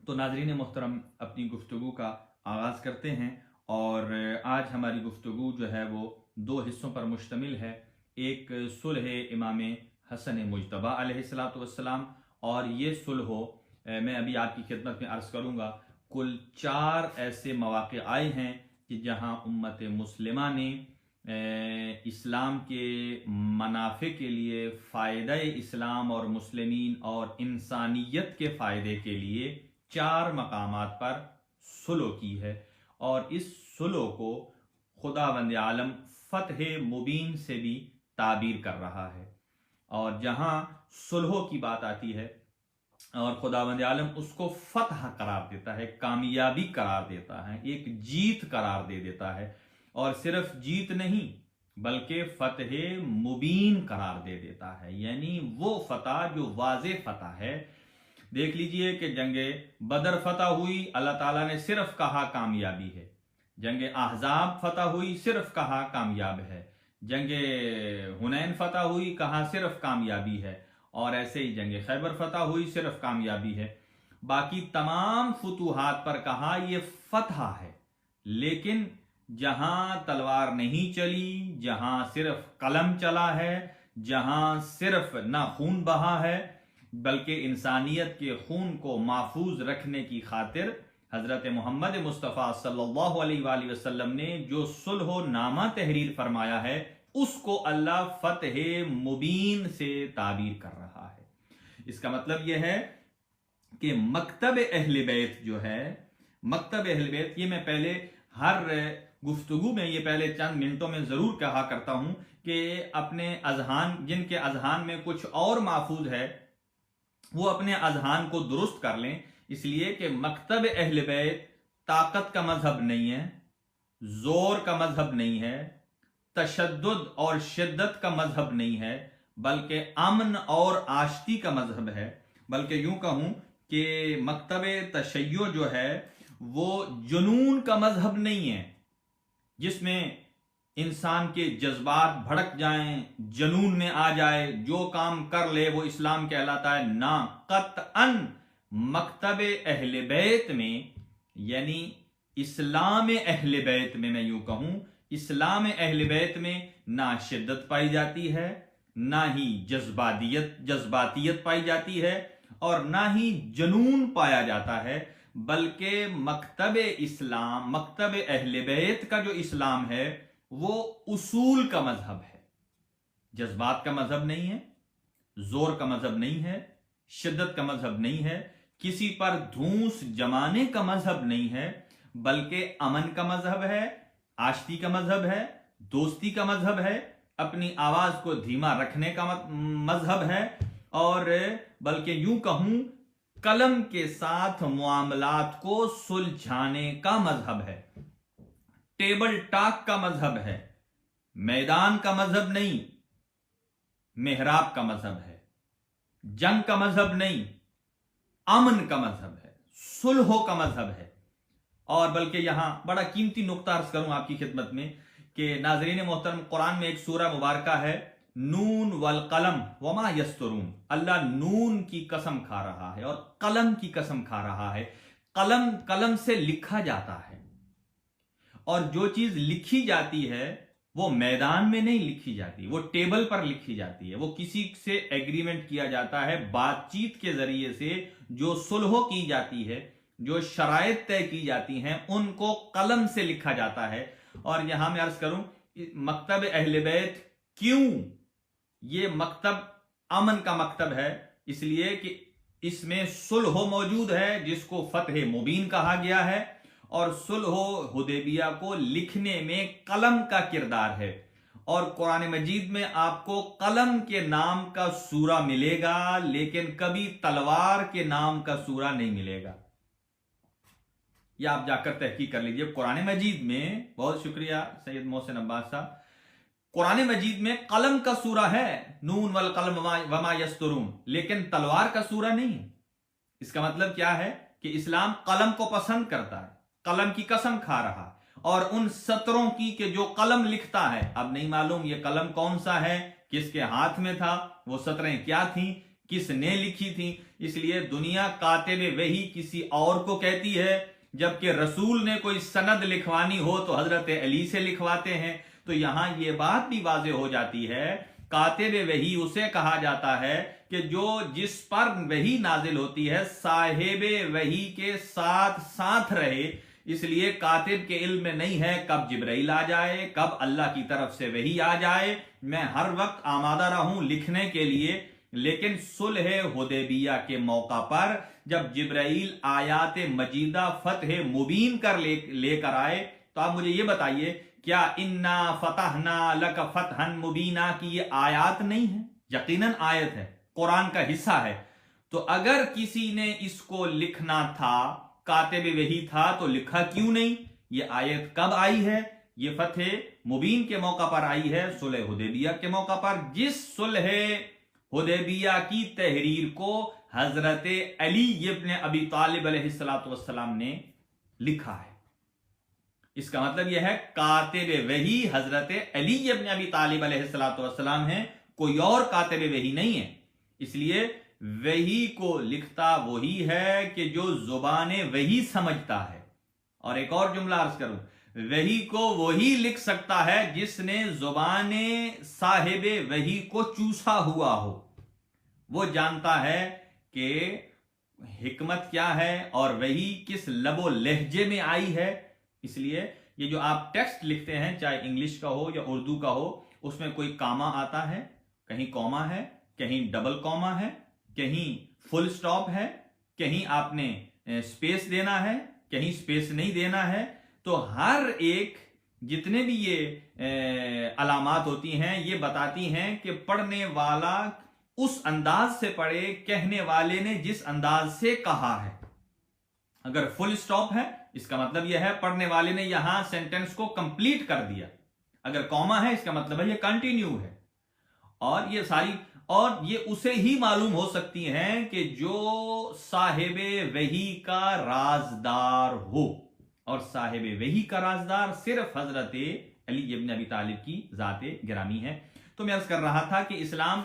तो नाज़रीन मोहतरम, अपनी गुफ्तगू का आगाज़ करते हैं। और आज हमारी गुफ्तगू जो है वो दो हिस्सों पर मुश्तमिल है। एक सुलह इमाम हसन मुजतबा अलैहिस्सलातु वस्सलाम, और ये सुलह मैं अभी आपकी खिदमत में अर्ज़ करूँगा। कुल 4 ऐसे मौक़े आए हैं कि जहाँ उम्मत मुस्लिमा ने इस्लाम के मनाफे के लिए, फ़ायदा इस्लाम और मुस्लिमीन और इंसानियत के फ़ायदे के लिए 4 मकामात पर सुलह की है। और इस सुलह को खुदावंद आलम फ़तह मुबीन से भी ताबीर कर रहा है। और जहां सुलह की बात आती है और खुदावंद आलम उसको फतह करार देता है, कामयाबी करार देता है, एक जीत करार दे देता है। और सिर्फ जीत नहीं बल्कि फतह मुबीन करार दे देता है, यानी वो फतह जो वाज़े फतह है। देख लीजिए कि जंगे बदर फतह हुई, अल्लाह ताला ने सिर्फ कहा कामयाबी है। जंगे अहज़ाब फतह हुई, सिर्फ कहा कामयाब है। जंगे हुनैन फतह हुई, कहा सिर्फ कामयाबी है। और ऐसे ही जंगे खैबर फतह हुई, सिर्फ कामयाबी है। बाकी तमाम फुतूहात पर कहा ये फतह है। लेकिन जहां तलवार नहीं चली, जहां सिर्फ कलम चला है, जहां सिर्फ ना खून बहा है, बल्कि इंसानियत के खून को महफूज रखने की खातिर हजरत मोहम्मद मुस्तफ़ा सल्लल्लाहु अलैहि वसल्लम ने जो सुलह नामा तहरीर फरमाया है, उसको अल्लाह फतह मुबीन से ताबीर कर रहा है। इसका मतलब यह है कि मकतब अहले बैत जो है, मकतब अहले बैत, ये मैं पहले हर गुफ्तगू में ये पहले चंद मिनटों में जरूर कहा करता हूं कि अपने अजहान, जिनके अजहान में कुछ और महफूज है, वो अपने अजहान को दुरुस्त कर लें। इसलिए कि मकतब अहले बैत ताकत का मजहब नहीं है, जोर का मजहब नहीं है, तशद्दुद और शिद्दत का मजहब नहीं है, बल्कि अमन और आश्ती का मजहब है। बल्कि यूं कहूं कि मकतब तशय्यो जो है वो जुनून का मजहब नहीं है, जिसमें इंसान के जज्बात भड़क जाएं, जनून में आ जाए, जो काम कर ले वो इस्लाम कहलाता है। ना, कतअन मकतब अहले बैत में, यानी इस्लाम अहले बैत में, मैं यूं कहूं इस्लाम अहले बैत में ना शिद्दत पाई जाती है, ना ही जज्बातियत पाई जाती है, और ना ही जनून पाया जाता है। बल्कि मकतब इस्लाम, मकतब अहले बैत का जो इस्लाम है वो उसूल का मजहब है, जज्बात का मजहब नहीं है, जोर का मजहब नहीं है, शिद्दत का मजहब नहीं है, किसी पर धूस जमाने का मजहब नहीं है, बल्कि अमन का मजहब है, आश्ती का मजहब है, दोस्ती का मजहब है, अपनी आवाज को धीमा रखने का मजहब है, और बल्कि यूं कहूं कलम के साथ मुआमलात को सुलझाने का मजहब है, टेबल टॉक का मजहब है, मैदान का मजहब नहीं, मेहराब का मजहब है, जंग का मजहब नहीं, अमन का मजहब है, सुलह का मजहब है। और बल्कि यहां बड़ा कीमती नुक्ता अर्ज करूं आपकी खिदमत में कि नाजरीन मोहतरम, कुरान में एक सूरा मुबारका है, नून वल कलम वमा यस्तरून। अल्लाह नून की कसम खा रहा है और कलम की कसम खा रहा है। कलम से लिखा जाता है, और जो चीज लिखी जाती है वो मैदान में नहीं लिखी जाती, वो टेबल पर लिखी जाती है। वो किसी से एग्रीमेंट किया जाता है, बातचीत के जरिए से जो सुलह की जाती है, जो शराइत तय की जाती हैं, उनको कलम से लिखा जाता है। और यहां मैं अर्ज करूं, मकतब अहले बैत क्यों, ये मकतब अमन का मकतब है, इसलिए कि इसमें सुलह मौजूद है, जिसको फतह मुबीन कहा गया है। और सुलह हुदैबिया को लिखने में कलम का किरदार है। और कुरान मजीद में आपको कलम के नाम का सूरा मिलेगा, लेकिन कभी तलवार के नाम का सूरा नहीं मिलेगा। यह आप जाकर तहकीक कर लीजिए। कुरान मजीद में, बहुत शुक्रिया सैयद मोहसिन अब्बास साहब, कुरान मजीद में कलम का सूरा है, नून वल कलम वमा यस्तरून, लेकिन तलवार का सूरा नहीं है। इसका मतलब क्या है कि इस्लाम कलम को पसंद करता है, कलम की कसम खा रहा, और उन सत्रों की कि जो कलम लिखता है। अब नहीं मालूम ये कलम कौन सा है, किसके हाथ में था, वो सतरें क्या थी, किसने लिखी थी। इसलिए दुनिया कातिब वही किसी और को कहती है, जबकि रसूल ने कोई सनद लिखवानी हो तो हजरत अली से लिखवाते हैं। तो यहां यह बात भी वाज़ेह हो जाती है, कातिब वही उसे कहा जाता है कि जो जिस पर वही नाजिल होती है साहिब वही के साथ साथ रहे। इसलिए कातिब के इल्म में नहीं है कब जिब्राइल आ जाए, कब अल्लाह की तरफ से वही आ जाए। मैं हर वक्त आमादा रहूं लिखने के लिए। लेकिन सुलह हुदैबिया के मौका पर जब जिब्राइल आयात मजीदा फतह मुबीन कर लेकर आए, तो आप मुझे ये बताइए, क्या इन्ना फतहना लक फतहन मुबीना की ये आयत नहीं है? यकीनन आयत है, कुरान का हिस्सा है। तो अगर किसी ने इसको लिखना था, कातिब वही था, तो लिखा क्यों नहीं? ये आयत कब आई है? ये फतह मुबीन के मौका पर आई है, सुलह हुदैबिया के मौका पर, जिस सुलह हुदैबिया की तहरीर को हजरत अली इब्न अबी तालिब अलैहिस्सलातु वस्सलाम ने लिखा है। इसका मतलब यह है कातिब वही हजरत अली इब्न अबी तालिब अलैहिस्सलातु वस्सलाम है, कोई और कातिब वही नहीं है। इसलिए वही को लिखता वही है कि जो जुबाने वही समझता है। और एक और जुमला अर्ज करूं, वही को वही लिख सकता है जिसने जुबाने साहिबे वही को चूसा हुआ हो। वो जानता है कि हिकमत क्या है और वही किस लबो लहजे में आई है। इसलिए ये जो आप टेक्स्ट लिखते हैं, चाहे इंग्लिश का हो या उर्दू का हो, उसमें कोई कामा आता है, कहीं कॉमा है, कहीं डबल कॉमा है, कहीं फुल स्टॉप है, कहीं आपने स्पेस देना है, कहीं स्पेस नहीं देना है। तो हर एक जितने भी ये अलामात होती हैं, ये बताती हैं कि पढ़ने वाला उस अंदाज से पढ़े, कहने वाले ने जिस अंदाज से कहा है। अगर फुल स्टॉप है, इसका मतलब यह है पढ़ने वाले ने यहां सेंटेंस को कंप्लीट कर दिया। अगर कॉमा है, इसका मतलब है ये कंटिन्यू है। और ये सारी, और ये उसे ही मालूम हो सकती हैं कि जो साहिबे वही का राजदार हो। और साहिबे वही का राजदार सिर्फ हजरत अली इब्न अबी तालिब की जाते गिरामी है। तो मैं अर्ज कर रहा था कि इस्लाम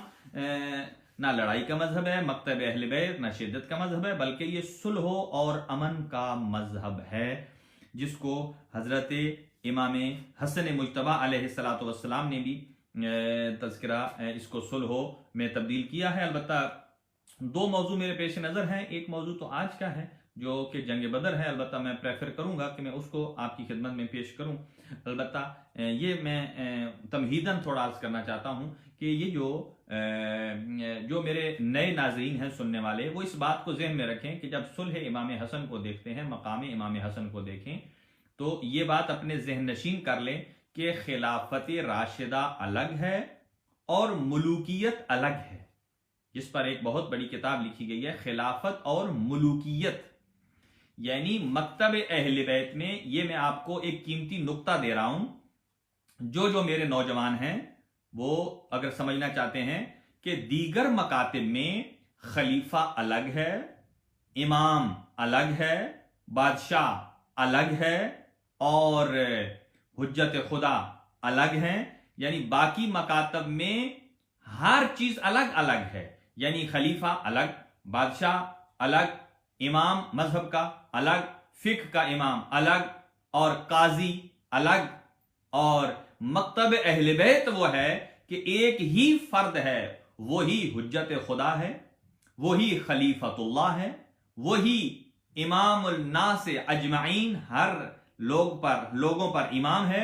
ना लड़ाई का मजहब है, मकतब अहले बैत ना शिद्दत का मजहब है, बल्कि ये सुलह और अमन का मजहब है, जिसको हजरत इमाम हसन मुज्तबा अलैहिस्सलातु वस्सलाम ने भी तज़किरा इसको सुलह में तब्दील किया है। अलबत्ता दो मौजू मेरे पेश नज़र हैं। एक मौजू तो आज का है जो कि जंग बदर है। अलबत्ता मैं प्रेफर करूंगा कि मैं उसको आपकी खिदमत में पेश करूं। अलबत्ता ये मैं तमहीदन थोड़ा अर्ज करना चाहता हूं कि ये जो मेरे नए नाजरीन हैं, सुनने वाले, वो इस बात को जहन में रखें कि जब सुलह इमाम हसन को देखते हैं, मकाम इमाम हसन को देखें, तो ये बात अपने जहन नशीन कर लें कि खिलाफत राशिदा अलग है और मुलूकियत अलग है। जिस पर एक बहुत बड़ी किताब लिखी गई है, खिलाफत और मुलूकियत, यानी मकतब अहले बैत में। ये मैं आपको एक कीमती नुक्ता दे रहा हूं, जो मेरे नौजवान हैं वो अगर समझना चाहते हैं कि दीगर मकातिब में खलीफा अलग है, इमाम अलग है, बादशाह अलग है और हुज्जत खुदा अलग है, यानी बाकी मकातब में हर चीज अलग अलग है। यानी खलीफा अलग, बादशाह अलग, इमाम मजहब का अलग, फिक्र का इमाम अलग और काजी अलग। और मकतब अहले बैत वो है कि एक ही फर्द है, वही हुज्जत खुदा है, वही खलीफतुल्लाह है, वही इमामुल नास अजमाइन, हर लोगों पर इमाम है,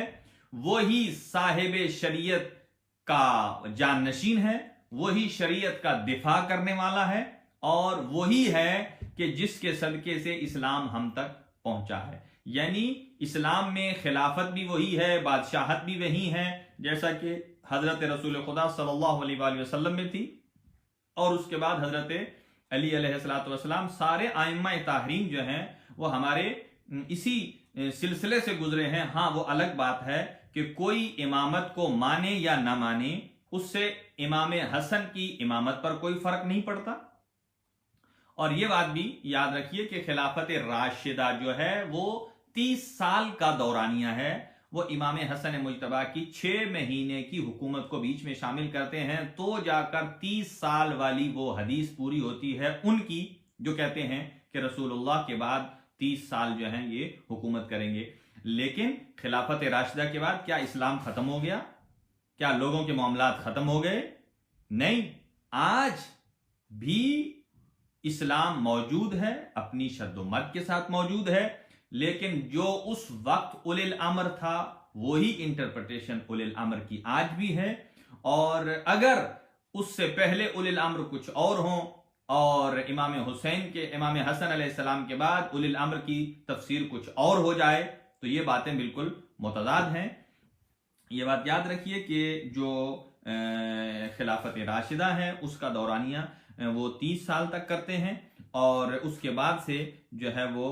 वही साहिब शरीयत का जाननशीन है, वही शरीयत का दिफा करने वाला है, और वही है कि जिसके सदके से इस्लाम हम तक पहुंचा है। यानी इस्लाम में खिलाफत भी वही है, बादशाहत भी वही है, जैसा कि हजरत रसूल खुदा सल्लल्लाहु अलैहि वसल्लम में थी। और उसके बाद हजरत अली अलैहिस्सलातु वस्सलाम, सारे आइम्मा ताहरीन जो हैं वो हमारे इसी सिलसिले से गुजरे हैं। हाँ, वो अलग बात है कि कोई इमामत को माने या ना माने, उससे इमाम हसन की इमामत पर कोई फर्क नहीं पड़ता। और ये बात भी याद रखिए कि खिलाफत राशिदा जो है वो 30 साल का दौरानिया है, वो इमाम हसन मुजतबा की 6 महीने की हुकूमत को बीच में शामिल करते हैं, तो जाकर 30 साल वाली वो हदीस पूरी होती है उनकी, जो कहते हैं कि रसूलुल्लाह के बाद 30 साल जो हैं ये हुकूमत करेंगे। लेकिन खिलाफत राशिदा के बाद क्या इस्लाम खत्म हो गया? क्या लोगों के मामलात खत्म हो गए? नहीं, आज भी इस्लाम मौजूद है, अपनी शद्दोमत के साथ मौजूद है, लेकिन जो उस वक्त उलिल अमर था वही इंटरप्रिटेशन उलिल अमर की आज भी है। और अगर उससे पहले उलिल अमर कुछ और हों और इमाम हसन अलैहिस्सलाम के बाद उलिल अमर की तफसीर कुछ और हो जाए, तो ये बातें बिल्कुल मुतज़ाद हैं। ये बात याद रखिए कि जो खिलाफत राशिदा है उसका दौरानिया वो 30 साल तक करते हैं, और उसके बाद से जो है वो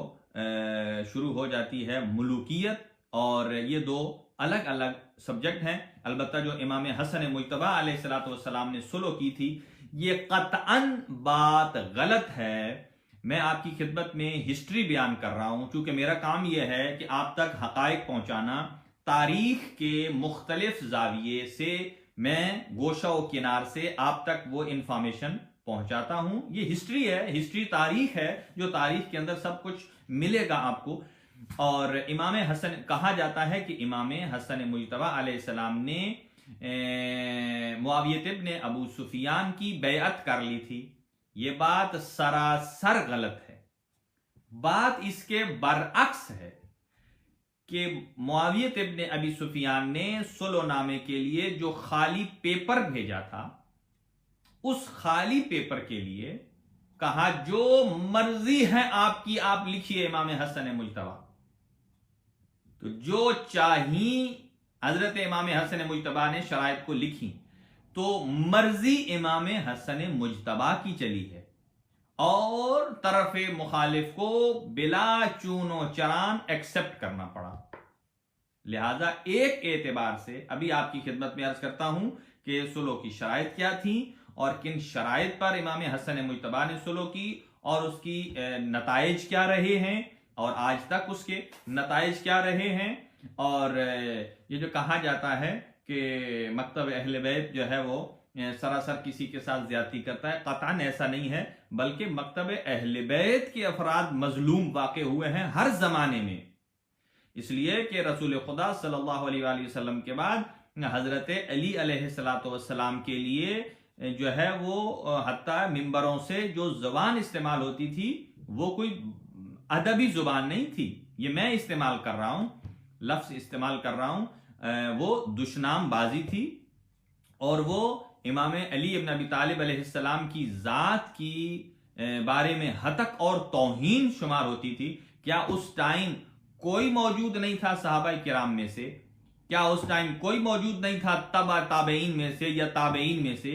शुरू हो जाती है मुलूकियत। और ये दो अलग अलग सब्जेक्ट हैं। अलबत्ता जो इमाम हसन मुजतबा अलैहिस्सलाम ने सुलह की थी, ये कतअन बात गलत है। मैं आपकी खिदमत में हिस्ट्री बयान कर रहा हूं, क्योंकि मेरा काम यह है कि आप तक हकायक पहुंचाना, तारीख के मुख्तलिफ जाविये से मैं गोशा व किनार से आप तक वो इंफॉर्मेशन पहुंचाता हूं। ये हिस्ट्री है, हिस्ट्री तारीख है, जो तारीख के अंदर सब कुछ मिलेगा आपको। और इमाम हसन कहा जाता है कि इमाम हसन मुजतबा अलैहिस्सलाम ने मुआविया इब्न अबू सुफियान की बैअत कर ली थी। ये बात सरासर गलत है। बात इसके बरअक्स है कि मुआविया इब्न अबी सुफियान ने सुलहनामे के लिए जो खाली पेपर भेजा था, उस खाली पेपर के लिए कहा जो मर्जी है आपकी, आप लिखिए इमाम हसन मुजतबा। तो जो चाही हजरत इमाम हसन मुजतबा ने शराइत को लिखी, तो मर्जी इमाम हसन मुजतबा की चली है, और तरफ मुखालिफ को बिला चूनो चरान एक्सेप्ट करना पड़ा। लिहाजा एक एतबार से अभी आपकी खिदमत में अर्ज करता हूं कि सुलह की शराइत क्या थी और किन शराइत पर इमाम हसन मुजतबा ने सुलह की, और उसकी नताइज क्या रहे हैं, और आज तक उसके नताइज क्या रहे हैं। और ये जो कहा जाता है कि मकतब अहले बैत जो है वो सरासर किसी के साथ ज्यादती करता है, कतन ऐसा नहीं है, बल्कि मकतब अहले बैत के अफराद मजलूम वाक़े हुए हैं हर जमाने में। इसलिए कि रसूल खुदा सल्लल्लाहु अलैहि वसल्लम के बाद हजरत अली अलैहिस्सलाम के लिए जो है वो हत्ता मिंबरों से जो जुबान इस्तेमाल होती थी वो कोई अदबी जुबान नहीं थी। ये मैं इस्तेमाल कर रहा हूं, लफ्ज इस्तेमाल कर रहा हूं, वो दुश्नाम बाजी थी, और वो इमाम अली इब्न अबी तालिब अलैहिस्सलाम की जात की बारे में हतक और तौहीन शुमार होती थी। क्या उस टाइम कोई मौजूद नहीं था सहाबा किराम में से? क्या उस टाइम कोई मौजूद नहीं था तबा ताबेईन में से या ताबेईन में से?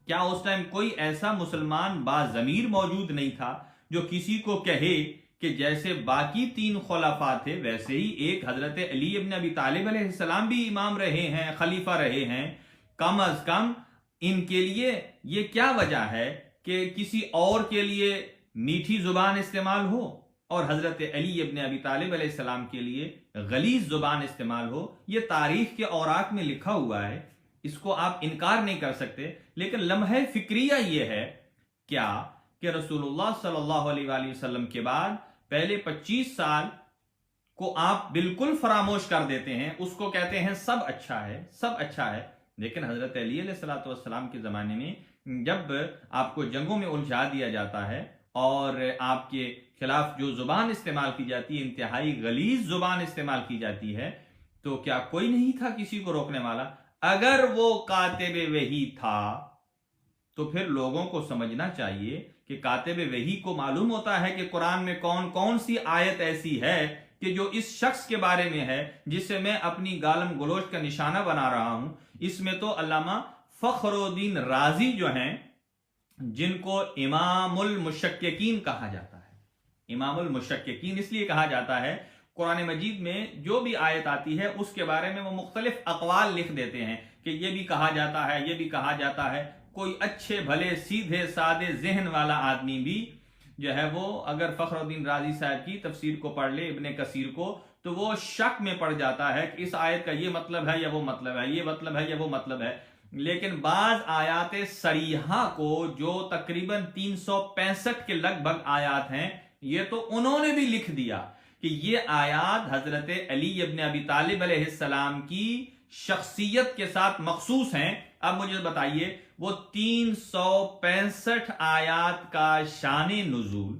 क्या उस टाइम कोई ऐसा मुसलमान बाज़मीर मौजूद नहीं था जो किसी को कहे कि जैसे बाकी 3 खुलाफा थे वैसे ही एक हजरत अली इब्न अबी तालिब अलैहिस्सलाम भी इमाम रहे हैं, खलीफा रहे हैं? कम अज कम इनके लिए ये क्या वजह है कि किसी और के लिए मीठी जुबान इस्तेमाल हो और हजरत अली इब्न अबी तालिब अलैहिस्सलाम के लिए गलीज जुबान इस्तेमाल हो? ये तारीख के औराक में लिखा हुआ है, इसको आप इनकार नहीं कर सकते। लेकिन लम्हे फिक्रिया ये है क्या कि रसूलुल्लाह सल्लल्लाहु अलैहि वसल्लम के बाद पहले 25 साल को आप बिल्कुल फरामोश कर देते हैं, उसको कहते हैं सब अच्छा है, सब अच्छा है। लेकिन हजरत अली अलैहिस्सलाम के जमाने में जब आपको जंगों में उलझा दिया जाता है और आपके खिलाफ जो जुबान इस्तेमाल की जाती है, इंतहाई गलीज जुबान इस्तेमाल की जाती है, तो क्या कोई नहीं था किसी को रोकने वाला? अगर वो कातिबे वही था तो फिर लोगों को समझना चाहिए कि कातिबे वही को मालूम होता है कि कुरान में कौन कौन सी आयत ऐसी है कि जो इस शख्स के बारे में है जिसे मैं अपनी गालम गलोच का निशाना बना रहा हूं। इसमें तो अल्लामा फखरुद्दीन राजी जो हैं, जिनको इमामुल मुशक्किकीन कहा जाता है, इमामुल मुशक्किकीन इसलिए कहा जाता है, कुरान मजीद में जो भी आयत आती है उसके बारे में वो मुख्तलिफ अकवाल लिख देते हैं कि ये भी कहा जाता है, ये भी कहा जाता है। कोई अच्छे भले सीधे सादे जहन वाला आदमी भी जो है वो अगर फखरुद्दीन राजी साहब की तफसीर को पढ़ ले, इब्ने कसीर को, तो वो शक में पड़ जाता है कि इस आयत का ये मतलब है या वो मतलब है, ये मतलब है या वो मतलब है। लेकिन बाज आयात सरीहा को, जो तकरीबन 365 के लगभग आयात हैं, ये तो उन्होंने भी लिख दिया कि ये आयात हजरत अली इब्न अबी तालिब अलैहिस्सलाम की शख्सियत के साथ मखसूस हैं। अब मुझे बताइए, वो 365 आयात का शान नुज़ूल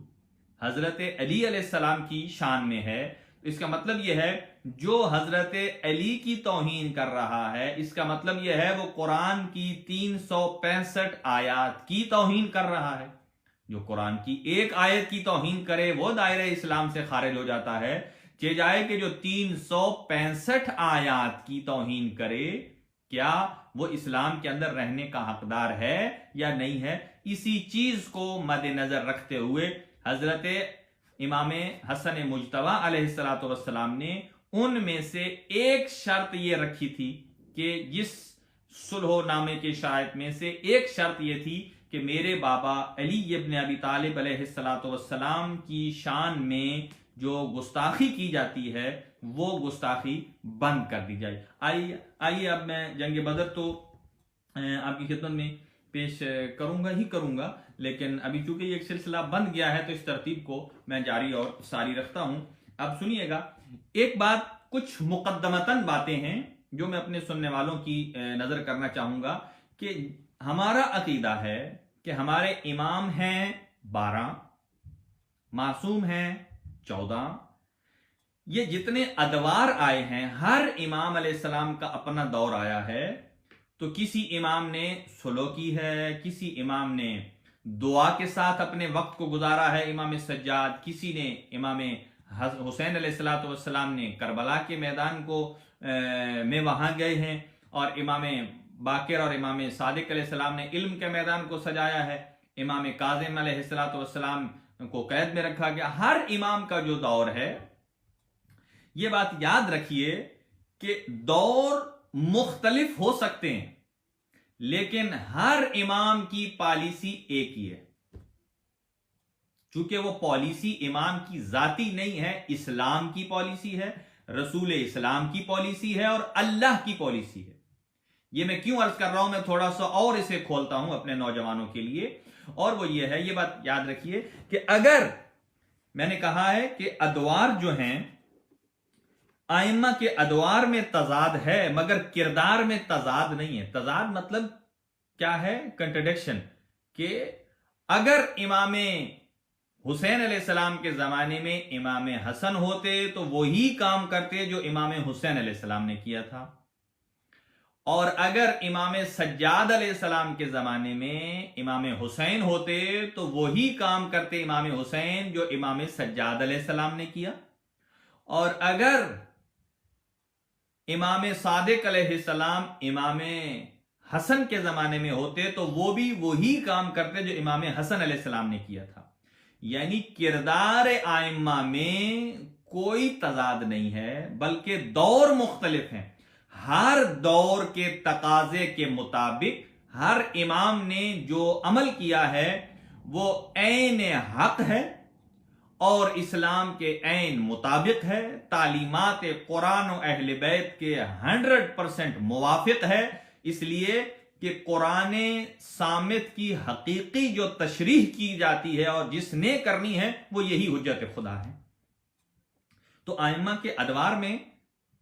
हजरत अली अलैहिस्सलाम की शान में है। इसका मतलब यह है जो हजरत अली की तौहीन कर रहा है, इसका मतलब यह है वो कुरान की 365 आयात की तौहीन कर रहा है। जो कुरान की एक आयत की तौहीन करे वो दायरे इस्लाम से खारिज हो जाता है। चे जाए कि जो 365 आयात की तौहीन करे, क्या वो इस्लाम के अंदर रहने का हकदार है या नहीं है। इसी चीज को मद्देनजर रखते हुए हजरत इमाम हसन मुज्तबा अलैहिस्सलातु वस्सलाम ने उनमें से एक शर्त ये रखी थी कि जिस सुलह नामे के शायद में से एक शर्त ये थी कि मेरे बाबा अली इब्न अबी तालिब अलैहिस्सलातु वस्सलाम की शान में जो गुस्ताखी की जाती है वो गुस्ताखी बंद कर दी जाए। आइए अब मैं जंग बदर तो आपकी खिदमत में पेश करूंगा ही करूंगा, लेकिन अभी चूंकि ये एक सिलसिला बन गया है तो इस तरतीब को मैं जारी और सारी रखता हूं। अब सुनिएगा, एक बात, कुछ मुकद्दमतन बातें हैं जो मैं अपने सुनने वालों की नजर करना चाहूंगा कि हमारा अकीदा है कि हमारे इमाम हैं 12, मासूम हैं 14। ये जितने अदवार आए हैं, हर इमाम अलैहिस्सलाम का अपना दौर आया है। तो किसी इमाम ने सुलह की है, किसी इमाम ने दुआ के साथ अपने वक्त को गुजारा है, इमाम सज्जाद, किसी ने इमाम हुसैन अलैहिस्सलातु वस्सलाम ने करबला के मैदान को में वहां गए हैं, और इमाम बाकिर और इमाम सादिक अलैहिस्सलाम ने इल्म के मैदान को सजाया है। इमाम काज़िम अलैहिस्सलातु वस्सलाम को कैद में रखा गया। हर इमाम का जो दौर है, ये बात याद रखिए कि दौर मुख्तलिफ हो सकते हैं, लेकिन हर इमाम की पॉलिसी एक ही है। चूंकि वो पॉलिसी इमाम की जाती नहीं है, इस्लाम की पॉलिसी है, रसूल इस्लाम की पॉलिसी है और अल्लाह की पॉलिसी है। ये मैं क्यों अर्ज कर रहा हूं, मैं थोड़ा सा और इसे खोलता हूं अपने नौजवानों के लिए, और वो ये है, ये बात याद रखिए कि अगर मैंने कहा है कि अदवार जो हैं, आइम्मा के अदवार में तजाद है मगर किरदार में तजाद नहीं है। तजाद मतलब क्या है? कंट्रडिक्शन। कि अगर इमाम हुसैन अलैहिस्सलाम के जमाने में इमाम हसन होते तो वही काम करते जो इमाम हुसैन अलैहिस्सलाम ने किया था, और अगर इमाम सज्जाद अलैहिस्सलाम के जमाने में इमाम हुसैन होते तो वही काम करते इमाम हुसैन जो इमाम सज्जाद अलैहिस्सलाम ने किया, और अगर इमाम सादिक अलैहिस्सलाम इमाम हसन के जमाने में होते तो वो भी वही काम करते जो इमाम हसन अलैहिस्सलाम ने किया था। यानी किरदार आइम्मा में कोई तजाद नहीं है, बल्कि दौर मुख्तलिफ हैं। हर दौर के तकाजे के मुताबिक हर इमाम ने जो अमल किया है वो ऐन हक है और इस्लाम के ऐन मुताबिक है, तालीमात कुरान और अहले बैत के 100% मुवाफिक है। इसलिए कि कुरान सामित की हकीकी जो तशरीह की जाती है और जिसने करनी है वो यही हुज्जत खुदा है। तो आइम्मा के अदवार में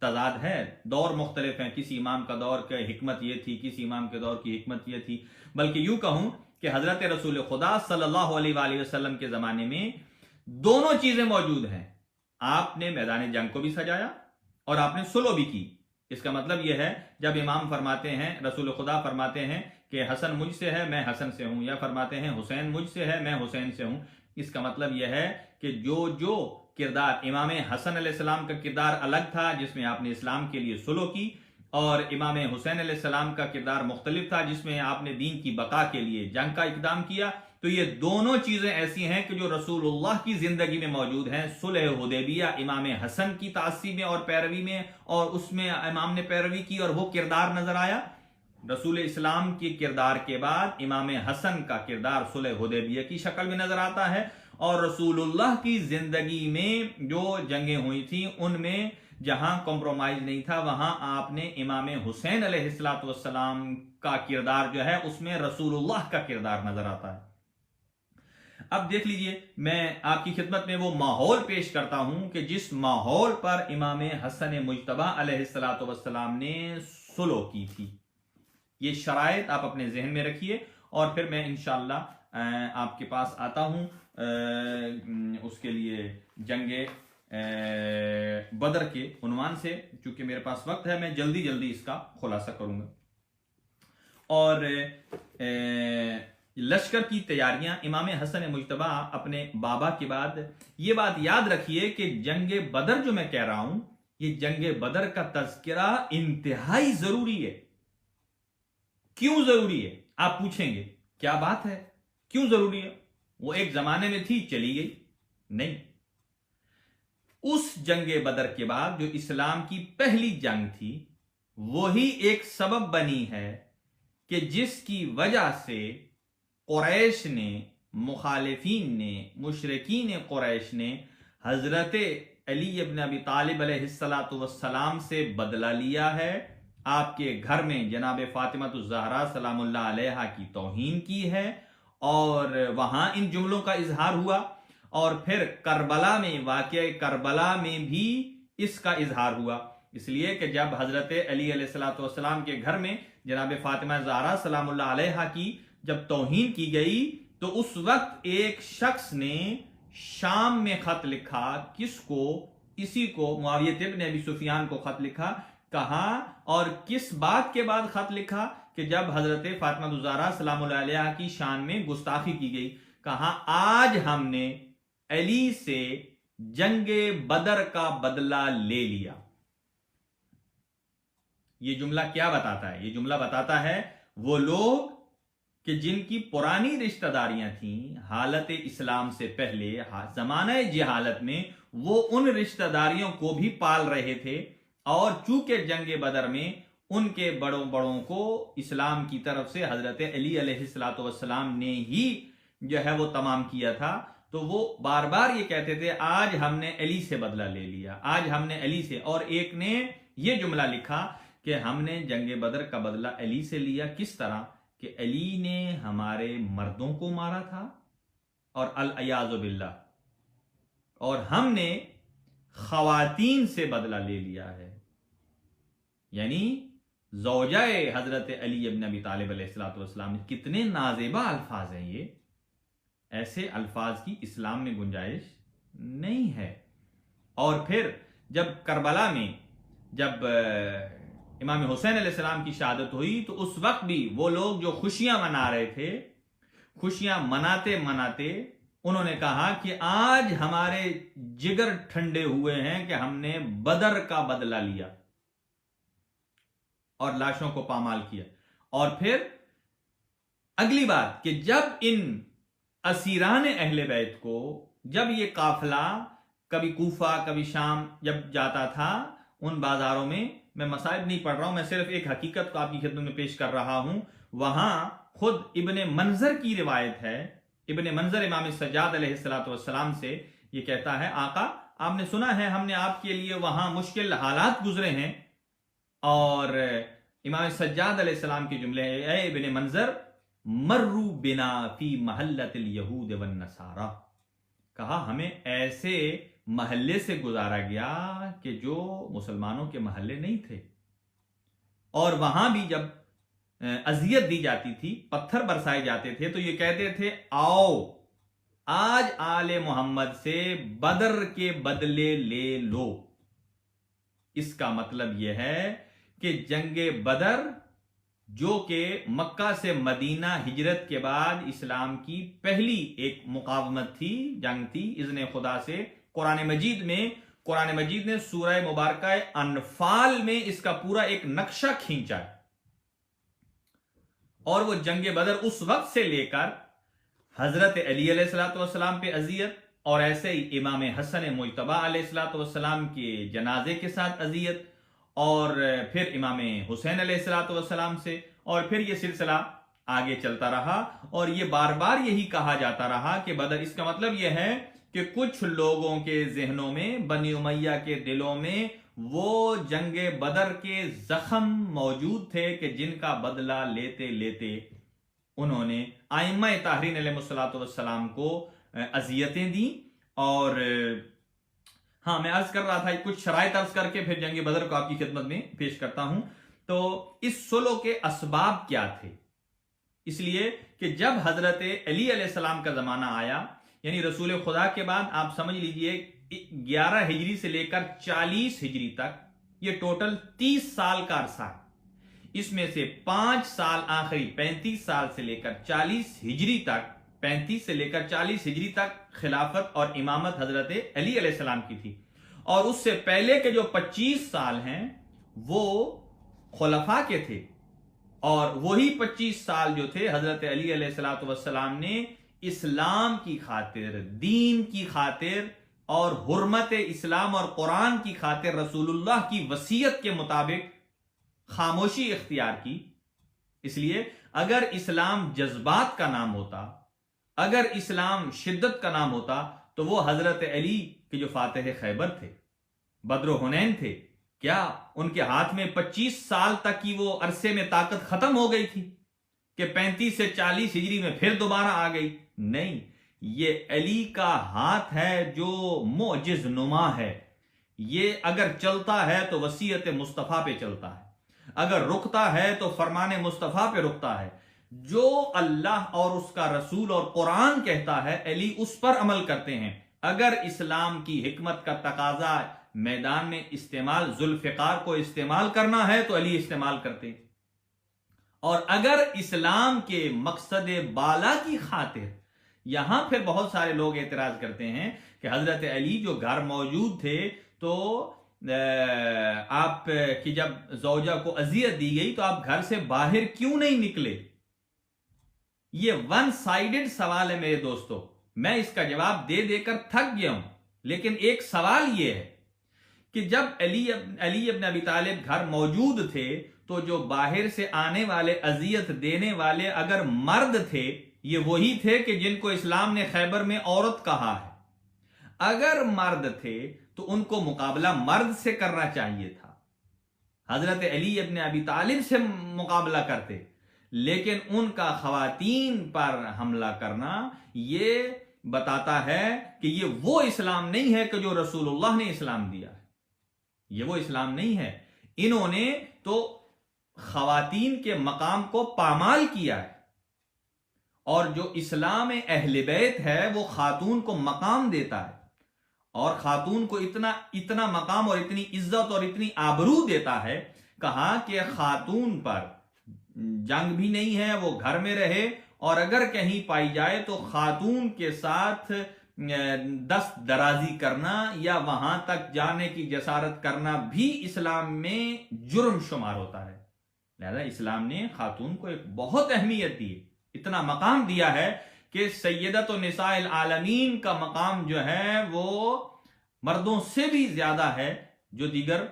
तजाद है, दौर मुख्तलिफ हैं। किसी इमाम का दौर की हिकमत ये थी, किसी इमाम के दौर की हिकमत ये थी। बल्कि यूं कहूं कि हजरत रसूल खुदा सल्लल्लाहु अलैहि वसल्लम के जमाने में दोनों चीजें मौजूद हैं। आपने मैदान जंग को भी सजाया और आपने सुलह भी की। इसका मतलब यह है, जब इमाम फरमाते हैं, रसूल खुदा फरमाते हैं कि हसन मुझसे है मैं हसन से हूं, या फरमाते हैं हुसैन मुझसे है मैं हुसैन से हूं, इसका मतलब यह है कि जो जो किरदार इमाम हसन अलैहिस्सलाम का किरदार अलग था जिसमें आपने इस्लाम के लिए सुलह की, और इमाम हुसैन अलैहिस्सलाम का किरदार मुख्तलिफ था जिसमें आपने दीन की बका के लिए जंग का इक़दाम किया। तो ये दोनों चीजें ऐसी हैं कि जो रसूलुल्लाह की जिंदगी में मौजूद हैं। सुलह हुदैबिया इमाम हसन की तासी में और पैरवी में, और उसमें इमाम ने पैरवी की और वो किरदार नजर आया। रसूल इस्लाम के किरदार के बाद इमाम हसन का किरदार सुलह हुदैबिया की शक्ल में नजर आता है, और रसूलुल्लाह की जिंदगी में जो जंगें हुई थी उनमें जहां कॉम्प्रोमाइज नहीं था, वहां आपने इमाम हुसैन अलैहिस्सलाम का किरदार जो है उसमें रसूलुल्लाह का किरदार नजर आता है। अब देख लीजिए, मैं आपकी खिदमत में वो माहौल पेश करता हूं कि जिस माहौल पर इमाम हसन मुज्तबा अलैहिस्सलाम ने सुलह की थी। ये शराइत आप अपने जहन में रखिए और फिर मैं इंशाअल्लाह आपके पास आता हूं उसके लिए जंगे बदर के उन्वान से। चूंकि मेरे पास वक्त है, मैं जल्दी जल्दी इसका खुलासा करूंगा। और लश्कर की तैयारियां, इमाम हसन मुज्तबा अपने बाबा के बाद, ये बात याद रखिए कि जंगे बदर जो मैं कह रहा हूं, ये जंगे बदर का तज़किरा इंतहाई जरूरी है। क्यों जरूरी है आप पूछेंगे, क्या बात है, क्यों जरूरी है? वो एक जमाने में थी, चली गई? नहीं, उस जंगे बदर के बाद जो इस्लाम की पहली जंग थी, वही एक सबब बनी है कि जिसकी वजह से कुरैश ने, मुखालिफीन ने, मुशरिकीन कुरैश ने हजरत अली इब्न अबी तालिब अलैहिस्सलाम से बदला लिया है। आपके घर में जनाब फातिमा ज़हरा सलामुल्लाह अलैहा की तौहीन की है और वहां इन जुमलों का इजहार हुआ। और फिर करबला में, वाक़या करबला में भी इसका इजहार हुआ। इसलिए कि जब हजरत अली अलैहिस्सलाम के घर में जनाब फातिमा ज़हरा सलामुल्लाह अलैहा की जब तौहीन की गई, तो उस वक्त एक शख्स ने शाम में खत लिखा। किसको? इसी को, मुआविया इब्न अबी सुफियान को खत लिखा। कहा और किस बात के बाद खत लिखा? कि जब हजरत फातिमा ज़हरा सलामुल्लाह अलैहा की शान में गुस्ताखी की गई। कहा आज हमने अली से जंगे बदर का बदला ले लिया। यह जुमला क्या बताता है? यह जुमला बताता है वो लोग कि जिनकी पुरानी रिश्तेदारियां थीं हालत इस्लाम से पहले, जमाने जहालत में, वो उन रिश्तेदारियों को भी पाल रहे थे। और चूंकि जंगे बदर में उनके बड़ों बड़ों को इस्लाम की तरफ से हजरत अली अलैहिस्सलाम ने ही जो है वो तमाम किया था, तो वो बार बार ये कहते थे आज हमने अली से बदला ले लिया, आज हमने अली से। और एक ने ये जुमला लिखा कि हमने जंगे बदर का बदला अली से लिया। किस तरह? कि अली ने हमारे मर्दों को मारा था और अल-अयाज़ु बिल्लाह, और हमने खवातीन से बदला ले लिया है। यानी ज़ौजाए हजरत अली इब्न अबी तालिब अलैहिस्सलाम। कितने नाजेबा अल्फाज हैं ये! ऐसे अल्फाज की इस्लाम में गुंजाइश नहीं है। और फिर जब करबला में जब इमाम हुसैन अलैहिस्सलाम की शहादत हुई, तो उस वक्त भी वो लोग जो खुशियां मना रहे थे, खुशियां मनाते मनाते उन्होंने कहा कि आज हमारे जिगर ठंडे हुए हैं कि हमने बदर का बदला लिया और लाशों को पामाल किया। और फिर अगली बात कि जब इन असीरान अहले बैत को, जब ये काफिला कभी कूफा कभी शाम जब जाता था, उन बाजारों में, मैं मसाइब नहीं पढ़ रहा हूं, मैं सिर्फ एक हकीकत को आपकी खिदमत में पेश कर रहा हूं। वहां खुद इब्ने मंजर की रिवायत है। इब्ने मंजर इमाम सज्जाद अलैहिस्सलाम से ये कहता है, आका आपने सुना है हमने आपके लिए वहां मुश्किल हालात गुजरे हैं। और इमाम सज्जाद अलैहिस्सलाम के जुमले, ए इब्ने मंजर, मर्रू बिना फी महल्लतिल यहूद वन नसारा। कहा हमें ऐसे महल्ले से गुजारा गया कि जो मुसलमानों के महल्ले नहीं थे, और वहां भी जब अजियत दी जाती थी, पत्थर बरसाए जाते थे, तो ये कहते थे आओ आज आले मोहम्मद से बदर के बदले ले लो। इसका मतलब यह है कि जंगे बदर, जो कि मक्का से मदीना हिजरत के बाद इस्लाम की पहली एक मुकावमत थी, जंग थी इज़्ने खुदा से। कुरान मजीद ने सूरह मुबारक अनफाल में इसका पूरा एक नक्शा खींचा है। और वो जंगे बदर उस वक्त से लेकर हजरत अली अलैहिस्सलाम पे अजियत, और ऐसे ही इमाम हसन मुज्तबा अलैहिस्सलाम के जनाजे के साथ अजियत, और फिर इमाम हुसैन अलैहिस्सलाम से, और फिर ये सिलसिला आगे चलता रहा और ये बार बार यही कहा जाता रहा कि बदर, इसका मतलब यह है कि कुछ लोगों के जहनों में, बनी उमैया के दिलों में वो जंगे बदर के जख्म मौजूद थे कि जिनका बदला लेते लेते उन्होंने आइम्मा ताहरीन अलैहिस्सलाम को अजियतें दी। और हाँ, मैं अर्ज कर रहा था कुछ शराइत अर्ज करके फिर जंग बदर को आपकी खिदमत में पेश करता हूं। तो इस सुलह के असबाब क्या थे? इसलिए कि जब हजरत अली अलैहिस्सलाम का जमाना आया, यानी रसूल खुदा के बाद आप समझ लीजिए 11 हिजरी से लेकर 40 हिजरी तक, ये टोटल 30 साल का अरसा है। इसमें से 5 साल आखिरी 35 साल से लेकर 40 हिजरी तक, 35 से लेकर 40 हिजरी तक खिलाफत और इमामत हजरत अली अलैहिस्सलाम की थी। और उससे पहले के जो 25 साल हैं वो खुलफा के थे। और वही 25 साल जो थे हजरत अली अलैहिस्सलाम ने इस्लाम की खातिर, दीन की खातिर और हुर्मत इस्लाम और कुरान की खातिर रसूलुल्लाह की वसीयत के मुताबिक खामोशी इख्तियार की। इसलिए अगर इस्लाम जज्बात का नाम होता, अगर इस्लाम शिद्दत का नाम होता, तो वो हजरत अली के जो फातिह खैबर थे, बद्र हुनैन थे, क्या उनके हाथ में 25 साल तक की वो अरसे में ताकत खत्म हो गई थी कि 35 से 40 हिजरी में फिर दोबारा आ गई? नहीं, ये अली का हाथ है जो मोजिज नुमा है। ये अगर चलता है तो वसीयत मुस्तफा पे चलता है, अगर रुकता है तो फरमाने मुस्तफा पे रुकता है। जो अल्लाह और उसका रसूल और कुरान कहता है, अली उस पर अमल करते हैं। अगर इस्लाम की हिकमत का तकाजा मैदान में इस्तेमाल, जुल्फिकार को इस्तेमाल करना है, तो अली इस्तेमाल करते हैं। और अगर इस्लाम के मकसद बाला की खातिर, यहां फिर बहुत सारे लोग एतराज करते हैं कि हजरत अली जो घर मौजूद थे, तो आप की जब जौजा को अजियत दी गई तो आप घर से बाहर क्यों नहीं निकले? ये वन साइडेड सवाल है मेरे दोस्तों, मैं इसका जवाब दे देकर थक गया हूं। लेकिन एक सवाल यह है कि जब अली इब्न अबी तालिब घर मौजूद थे, तो जो बाहर से आने वाले, अजियत देने वाले अगर मर्द थे, ये वही थे कि जिनको इस्लाम ने खैबर में औरत कहा है। अगर मर्द थे तो उनको मुकाबला मर्द से करना चाहिए था, हजरत अली इब्न अबी तालिब से मुकाबला करते। लेकिन उनका खवातीन पर हमला करना ये बताता है कि ये वो इस्लाम नहीं है कि जो रसूलुल्लाह ने इस्लाम दिया है। ये वो इस्लाम नहीं है। इन्होंने तो खवातीन के मकाम को पामाल किया है। और जो इस्लाम अहले बैत है वो खातून को मकाम देता है, और खातून को इतना मकाम और इतनी इज्जत और इतनी आबरू देता है। कहा कि खातून पर जंग भी नहीं है, वो घर में रहे, और अगर कहीं पाई जाए तो खातून के साथ दस्त दराजी करना या वहां तक जाने की जसारत करना भी इस्लाम में जुर्म शुमार होता है। लिहाजा इस्लाम ने खातून को एक बहुत अहमियत दी, इतना मकाम दिया है कि सैयदत निसाइल आलमीन का मकाम जो है वो मर्दों से भी ज्यादा है। जो दीगर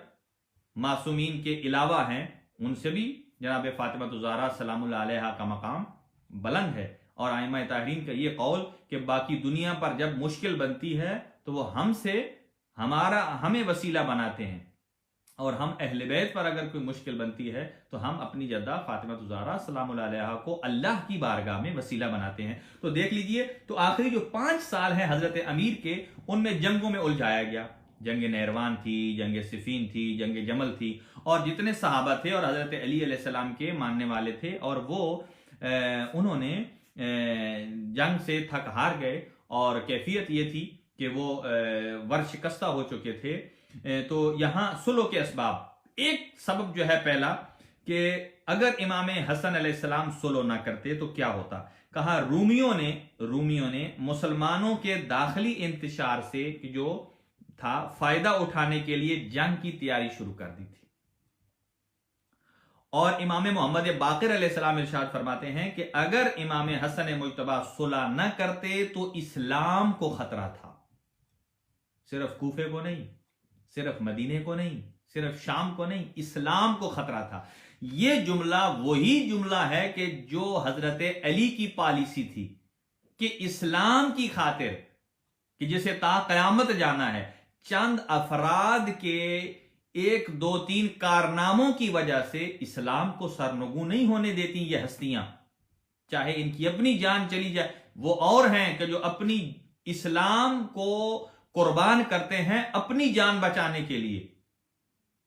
मासूमीन के अलावा हैं उनसे भी जनाब फातिमा ज़हरा सलामुल्लाह अलैहा का मकाम बुलंद है। और आइम्मा ताहरीन का ये कौल कि बाकी दुनिया पर जब मुश्किल बनती है तो वो हमें वसीला बनाते हैं, और हम अहले बैत पर अगर कोई मुश्किल बनती है तो हम अपनी जद्दा फातिमा ज़हरा सलामुल्लाह अलैहा को अल्लाह की बारगाह में वसीला बनाते हैं। तो देख लीजिए, तो आखिरी जो 5 साल हैं हजरत अमीर के, उनमें जंगों में उलझाया गया। जंग नहरवान थी, जंग सिफीन थी, जंग जमल थी, और जितने सहाबा थे और हजरत अली अलैहिस्सलाम के मानने वाले थे, और वो उन्होंने जंग से थक हार गए, और कैफियत ये थी कि वो वर्शिकस्ता हो चुके थे। तो यहां सुलह के असबाब, एक सबब जो है पहला कि अगर इमाम हसन अलैहिस्सलाम सुलह ना करते तो क्या होता। कहा रूमियों ने मुसलमानों के दाखिली इंतशार से जो था फायदा उठाने के लिए जंग की तैयारी शुरू कर दी थी। और इमाम मोहम्मद बाकिर अलैहिस्सलाम इरशाद फरमाते हैं कि अगर इमाम हसन मुज्तबा सुलह न करते तो इस्लाम को खतरा था। सिर्फ कूफे को नहीं, सिर्फ मदीने को नहीं, सिर्फ शाम को नहीं, इस्लाम को खतरा था। यह जुमला वही जुमला है कि जो हजरत अली की पॉलिसी थी कि इस्लाम की खातिर, कि जिसे ता कयामत जाना है, चंद अफराद के 1 2 3 कारनामों की वजह से इस्लाम को सरनगू नहीं होने देती ये हस्तियां, चाहे इनकी अपनी जान चली जाए। वो और हैं कि जो अपनी इस्लाम को कुर्बान करते हैं अपनी जान बचाने के लिए,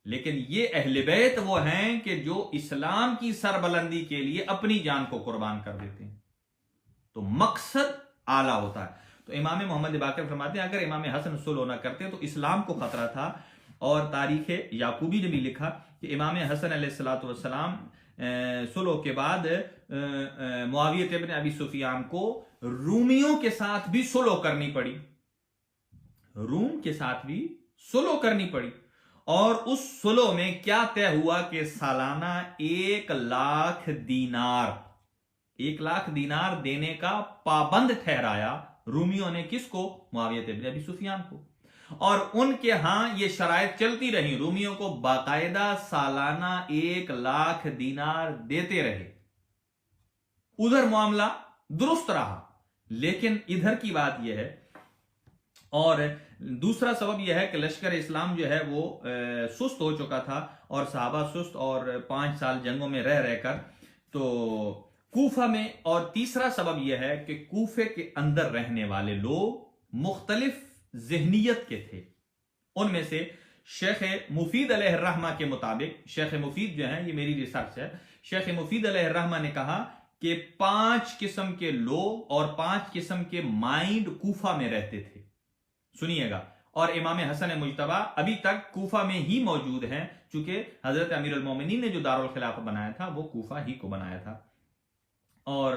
लेकिन ये अहले बैत वो हैं कि जो इस्लाम की सरबलंदी के लिए अपनी जान को कुर्बान कर देते हैं। तो मकसद आला होता है। तो इमाम मोहम्मद बाकर फरमाते हैं अगर इमाम हसन सुलह ना करते तो इस्लाम को खतरा था। और तारीख याकूबी ने भी लिखा कि इमाम हसन अलैहिस्सलाम सुलह के बाद मुआविया इब्न अबी सुफियान को रूमियों के साथ भी सुलह करनी पड़ी, रूम के साथ भी सुलह करनी पड़ी। और उस सुलह में क्या तय हुआ कि सालाना 1 लाख दीनार, 1 लाख दीनार देने का पाबंद ठहराया रूमियों ने। किसको? मुआविया इब्न अबी सुफियान को। और उनके यहां ये शराइत चलती रही, रूमियों को बाकायदा सालाना 1 लाख दीनार देते रहे। उधर मामला दुरुस्त रहा। लेकिन इधर की बात यह है, और दूसरा सबब यह है कि लश्कर इस्लाम जो है वो सुस्त हो चुका था और सहाबा सुस्त, और 5 साल जंगों में रह रहकर तो कूफा में। और तीसरा सबब यह है कि कूफे के अंदर रहने वाले लोग मुख्तलिफ ज़हनियत के थे। उनमें से शेख मुफीद अलैहिर्रहमा के मुताबिक, शेख मुफीद जो है, ये मेरी रिसर्च है, शेख मुफीद अलैहिर्रहमा ने कहा कि 5 किस्म के लोग और 5 किस्म के माइंड कूफा में रहते थे। सुनिएगा। और इमाम हसन मुजतबा अभी तक कूफा में ही मौजूद हैं, चूंकि हजरत अमीरुल मोमिनीन ने जो दारुल खिलाफा बनाया था वो कूफा ही को बनाया था। और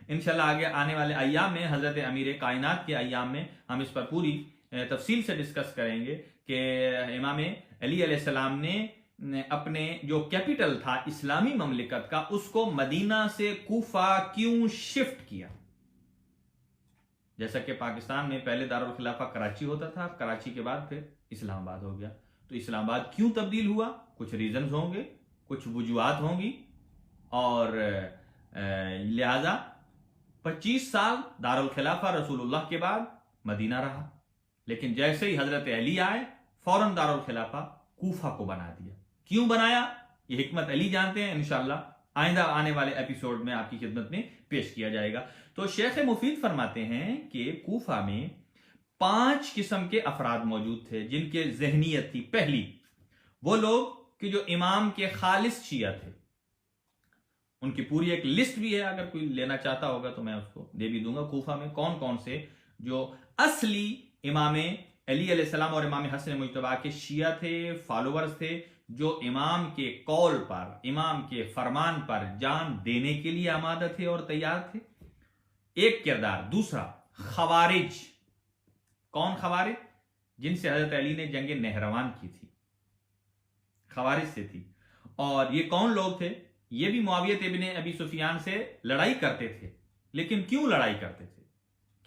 इंशाल्लाह आगे आने वाले अय्याम में, हजरत अमीर कायनात के अय्याम में, हम इस पर पूरी तफसील से डिस्कस करेंगे कि इमाम अली अलैहिस्सलाम ने अपने जो कैपिटल था इस्लामी ममलिकत का, उसको मदीना से कूफा क्यों शिफ्ट किया। जैसा कि पाकिस्तान में पहले दारुल खिलाफा कराची होता था, कराची के बाद फिर इस्लामाबाद हो गया। तो इस्लामाबाद क्यों तब्दील हुआ? कुछ रीजंस होंगे, कुछ वजूहात होंगी, और लिहाजा 25 साल दारुल खिलाफा रसूलुल्लाह के बाद मदीना रहा। लेकिन जैसे ही हजरत अली आए, फौरन दारुल खिलाफा कूफा को बना दिया। क्यों बनाया? ये हिकमत अली जानते हैं। इंशाअल्लाह आइंदा आने वाले एपिसोड में आपकी खिदमत में पेश किया जाएगा। तो शेख मुफीद फरमाते हैं कि कूफा में 5 किस्म के अफराद मौजूद थे जिनके ज़हनियत थी। पहली, वो लोग कि जो इमाम के खालिस शिया थे। उनकी पूरी एक लिस्ट भी है, अगर कोई लेना चाहता होगा तो मैं उसको दे भी दूंगा। कूफा में कौन कौन से जो असली इमाम अली अलैहिस्सलाम और इमाम हसन मुजतबा के शिया थे, फॉलोवर्स थे, जो इमाम के कौल पर, इमाम के फरमान पर जान देने के लिए आमादा थे और तैयार थे। एक किरदार। दूसरा, खवारिज। कौन खवारिज? जिनसे हजरत अली ने जंग नहरवान की थी, खवारिज से थी। और ये कौन लोग थे? ये भी मुआविया इब्न अबी सुफियान से लड़ाई करते थे। लेकिन क्यों लड़ाई करते थे?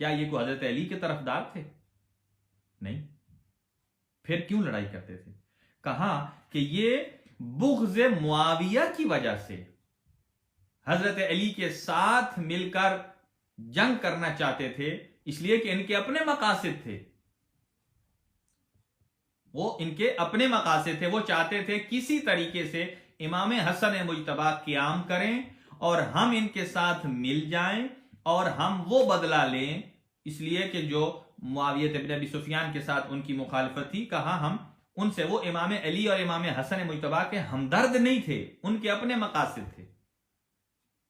क्या ये कोई हजरत अली के तरफदार थे? नहीं। फिर क्यों लड़ाई करते थे? कहा कि ये बुग़्ज़ मुआविया की वजह से हजरत अली के साथ मिलकर जंग करना चाहते थे, इसलिए कि इनके अपने मकासद थे। वो इनके अपने मकासद थे। वो चाहते थे किसी तरीके से इमाम हसन मुजतबा क़याम करें और हम इनके साथ मिल जाएं और हम वो बदला लें, इसलिए कि जो मुआविया इब्न अबी सुफियान के साथ उनकी मुखालिफत थी। कहा हम उनसे, वो इमाम अली और इमाम हसन मुजतबा के हमदर्द नहीं थे, उनके अपने मकासद थे।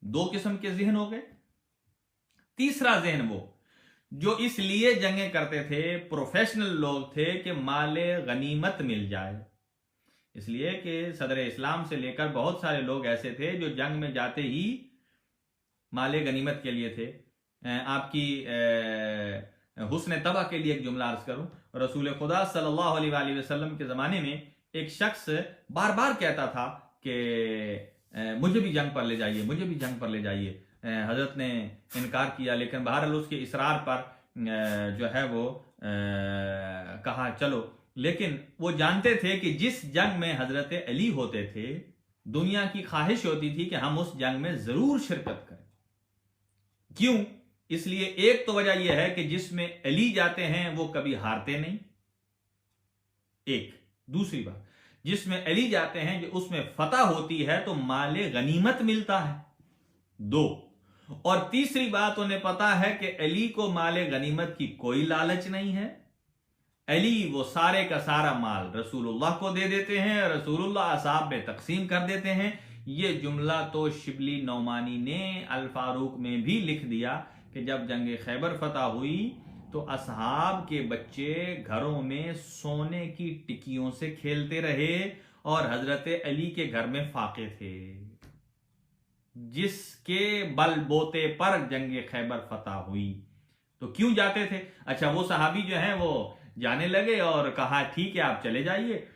2 किस्म के जहन हो गए। तीसरा जहन, वो जो इसलिए जंगें करते थे, प्रोफेशनल लोग थे कि माले गनीमत मिल जाए। इसलिए कि सदर इस्लाम से लेकर बहुत सारे लोग ऐसे थे जो जंग में जाते ही माले गनीमत के लिए थे। आपकी हुस्न तबा के लिए एक जुमला अर्ज करूं, रसूल खुदा सल्लल्लाहु अलैहि वसल्लम के ज़माने में एक शख्स बार बार कहता था कि मुझे भी जंग पर ले जाइए, मुझे भी जंग पर ले जाइए। हजरत ने इनकार किया, लेकिन बहरहाल उसके इसरार पर जो है वो कहा चलो। लेकिन वो जानते थे कि जिस जंग में हजरत अली होते थे, दुनिया की ख्वाहिश होती थी कि हम उस जंग में जरूर शिरकत करें। क्यों? इसलिए एक तो वजह यह है कि जिसमें अली जाते हैं वो कभी हारते नहीं, एक। दूसरी बात, जिसमें अली जाते हैं जो उसमें फतह होती है तो माले गनीमत मिलता है, दो। और तीसरी बात, उन्हें पता है कि अली को माले गनीमत की कोई लालच नहीं है। अली वो सारे का सारा माल रसूलुल्लाह को दे देते हैं, रसूलुल्लाह असहाब में तकसीम कर देते हैं। ये जुमला तो शिबली नौमानी ने अल फारूक में भी लिख दिया कि जब जंग खैबर फतह हुई तो असहाब के बच्चे घरों में सोने की टिकियों से खेलते रहे और हजरत अली के घर में फाके थे, जिसके बलबोते पर जंग खैबर फतह हुई। तो क्यों जाते थे? अच्छा, वो सहाबी जो हैं वो जाने लगे और कहा ठीक है आप चले जाइए।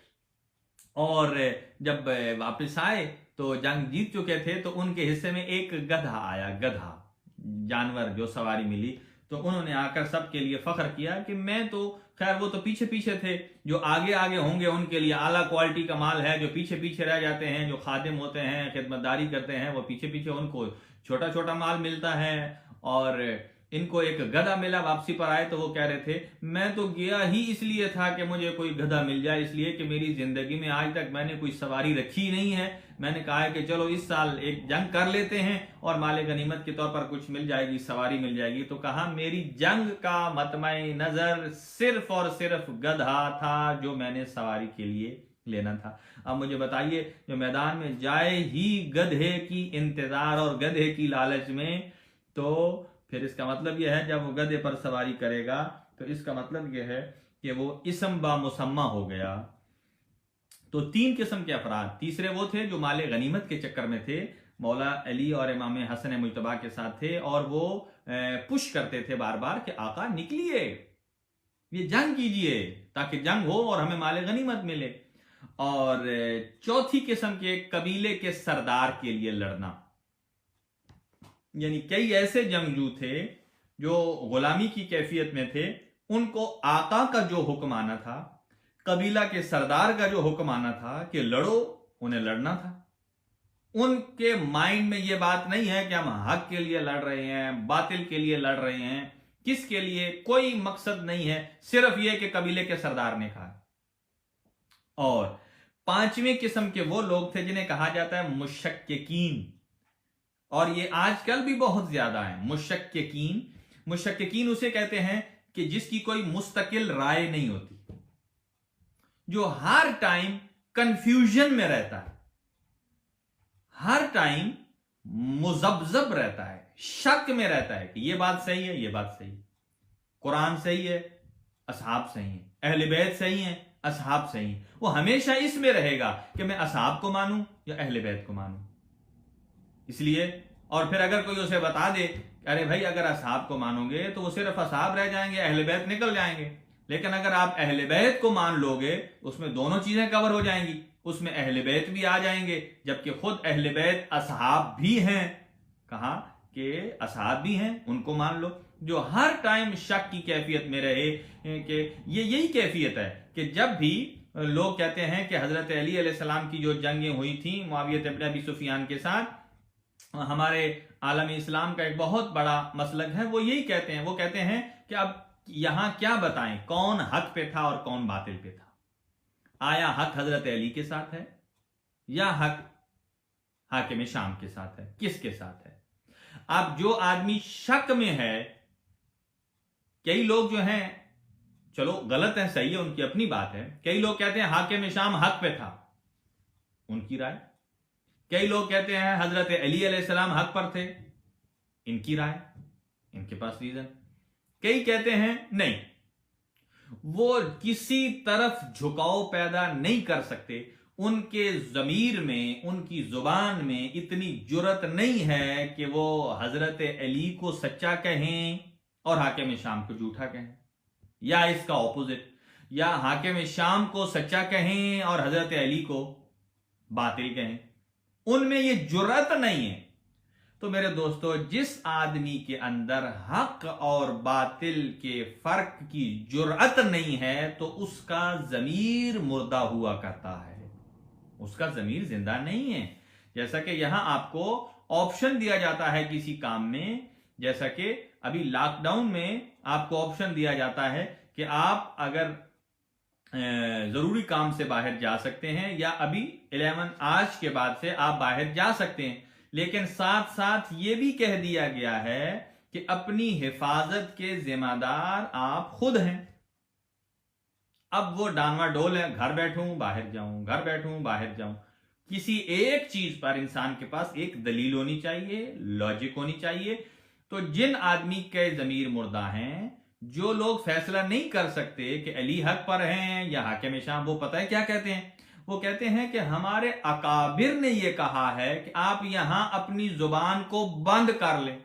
और जब वापस आए तो जंग जीत चुके थे, तो उनके हिस्से में एक गधा आया, गधा जानवर जो सवारी मिली। तो उन्होंने आकर सबके लिए फख्र किया कि मैं तो, खैर वो तो पीछे पीछे थे, जो आगे आगे होंगे उनके लिए आला क्वालिटी का माल है, जो पीछे पीछे रह जाते हैं, जो खादिम होते हैं, खिदमतदारी करते हैं, वो पीछे पीछे उनको छोटा छोटा माल मिलता है। और इनको एक गधा मिला, वापसी पर आए तो वो कह रहे थे मैं तो गया ही इसलिए था कि मुझे कोई गधा मिल जाए, इसलिए कि मेरी जिंदगी में आज तक मैंने कोई सवारी रखी नहीं है। मैंने कहा है कि चलो इस साल एक जंग कर लेते हैं और माले गनीमत के तौर पर कुछ मिल जाएगी, सवारी मिल जाएगी। तो कहा मेरी जंग का मतमई नजर सिर्फ और सिर्फ गधा था जो मैंने सवारी के लिए लेना था। अब मुझे बताइए, जो मैदान में जाए ही गधे की इंतजार और गधे की लालच में, तो फिर इसका मतलब यह है जब वो गधे पर सवारी करेगा तो इसका मतलब यह है कि वो इसम बा मुसम्मा हो गया। तो तीन किस्म के अफराद, तीसरे वो थे जो माले गनीमत के चक्कर में थे, मौला अली और इमाम हसन मुजतबा के साथ थे, और वो पुश करते थे बार बार कि आका निकलिए, ये जंग कीजिए ताकि जंग हो और हमें माले गनीमत मिले। और चौथी किस्म के कबीले के सरदार के लिए लड़ना, यानी कई ऐसे जंगजू थे जो गुलामी की कैफियत में थे, उनको आका का जो हुक्म आना था, कबीला के सरदार का जो हुक्म आना था कि लड़ो, उन्हें लड़ना था। उनके माइंड में यह बात नहीं है कि हम हक के लिए लड़ रहे हैं, बातिल के लिए लड़ रहे हैं, किसके लिए, कोई मकसद नहीं है, सिर्फ यह कि कबीले के सरदार ने कहा। और पांचवें किस्म के वो लोग थे जिन्हें कहा जाता है मुशक्किकीन, और ये आजकल भी बहुत ज्यादा है। मुशक्किकीन उसे कहते हैं कि जिसकी कोई मुस्तकिल राय नहीं होती, जो हर टाइम कंफ्यूजन में रहता है, हर टाइम मुजब्जब रहता है, शक में रहता है कि ये बात सही है, ये बात सही है, कुरान सही है, असहाब सही है, अहले बैत सही है, असहाब सही है। वो हमेशा इसमें रहेगा कि मैं असहाब को मानूं या अहले बैत को मानूं। इसलिए, और फिर अगर कोई उसे बता दे अरे भाई अगर असहाब को मानोगे तो वो सिर्फ असहाब रह जाएंगे, अहले बैत निकल जाएंगे, लेकिन अगर आप अहले बैत को मान लोगे उसमें दोनों चीजें कवर हो जाएंगी, उसमें अहले बैत भी आ जाएंगे, जबकि खुद अहले बैत असहाब भी हैं। कहा कि असहाब भी हैं, उनको मान लो। जो हर टाइम शक की कैफियत में रहे कि ये यही कैफियत है कि जब भी लोग कहते हैं कि हजरत अली अलैहिस्सलाम की जो जंगें हुई थी मुआविया इब्न अबी सुफियान के साथ, हमारे आलम इस्लाम का एक बहुत बड़ा मसलक है, वो यही कहते हैं, वो कहते हैं कि अब यहां क्या बताएं कौन हक पे था और कौन बातिल पे था। आया हक हजरत अली के साथ है या हक हाकिम शाम के साथ है, किसके साथ है? अब जो आदमी शक में है, कई लोग जो हैं, चलो गलत है सही है उनकी अपनी बात है, कई लोग कहते हैं हाकिम शाम हक पे था, उनकी राय। कई लोग कहते हैं हजरत अली अलैहिस्सलाम हक पर थे, इनकी राय, इनके पास रीजन। कई कहते हैं नहीं, वो किसी तरफ झुकाव पैदा नहीं कर सकते, उनके जमीर में, उनकी जुबान में इतनी जुर्रत नहीं है कि वो हजरत अली को सच्चा कहें और हाकिम शाम को झूठा कहें, या इसका ऑपोजिट, या हाकिम शाम को सच्चा कहें और हजरत अली को बातिल कहें, उनमें ये जुर्रत नहीं है। तो मेरे दोस्तों, जिस आदमी के अंदर हक और बातिल के फर्क की जुर्अत नहीं है तो उसका जमीर मुर्दा हुआ करता है, उसका जमीर जिंदा नहीं है। जैसा कि यहां आपको ऑप्शन दिया जाता है किसी काम में, जैसा कि अभी लॉकडाउन में आपको ऑप्शन दिया जाता है कि आप अगर जरूरी काम से बाहर जा सकते हैं या अभी 11 आज के बाद से आप बाहर जा सकते हैं, लेकिन साथ साथ ये भी कह दिया गया है कि अपनी हिफाजत के जिम्मेदार आप खुद हैं। अब वो डांवाडोल है, घर बैठूं बाहर जाऊं, घर बैठूं बाहर जाऊं। किसी एक चीज पर इंसान के पास एक दलील होनी चाहिए, लॉजिक होनी चाहिए। तो जिन आदमी के जमीर मुर्दा हैं, जो लोग फैसला नहीं कर सकते कि अली हक पर हैं या हाकिम शाम, वो पता है क्या कहते हैं? वो कहते हैं कि हमारे अकाबिर ने यह कहा है कि आप यहां अपनी जुबान को बंद कर लें।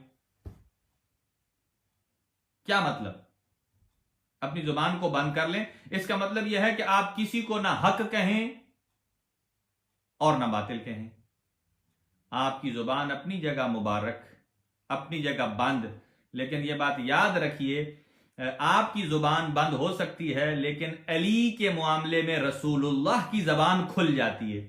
क्या मतलब? अपनी जुबान को बंद कर लें, इसका मतलब यह है कि आप किसी को ना हक कहें और ना बातिल कहें। आपकी जुबान अपनी जगह मुबारक, अपनी जगह बंद, लेकिन यह बात याद रखिए, आपकी जुबान बंद हो सकती है लेकिन अली के मामले में रसूलुल्लाह की जबान खुल जाती है।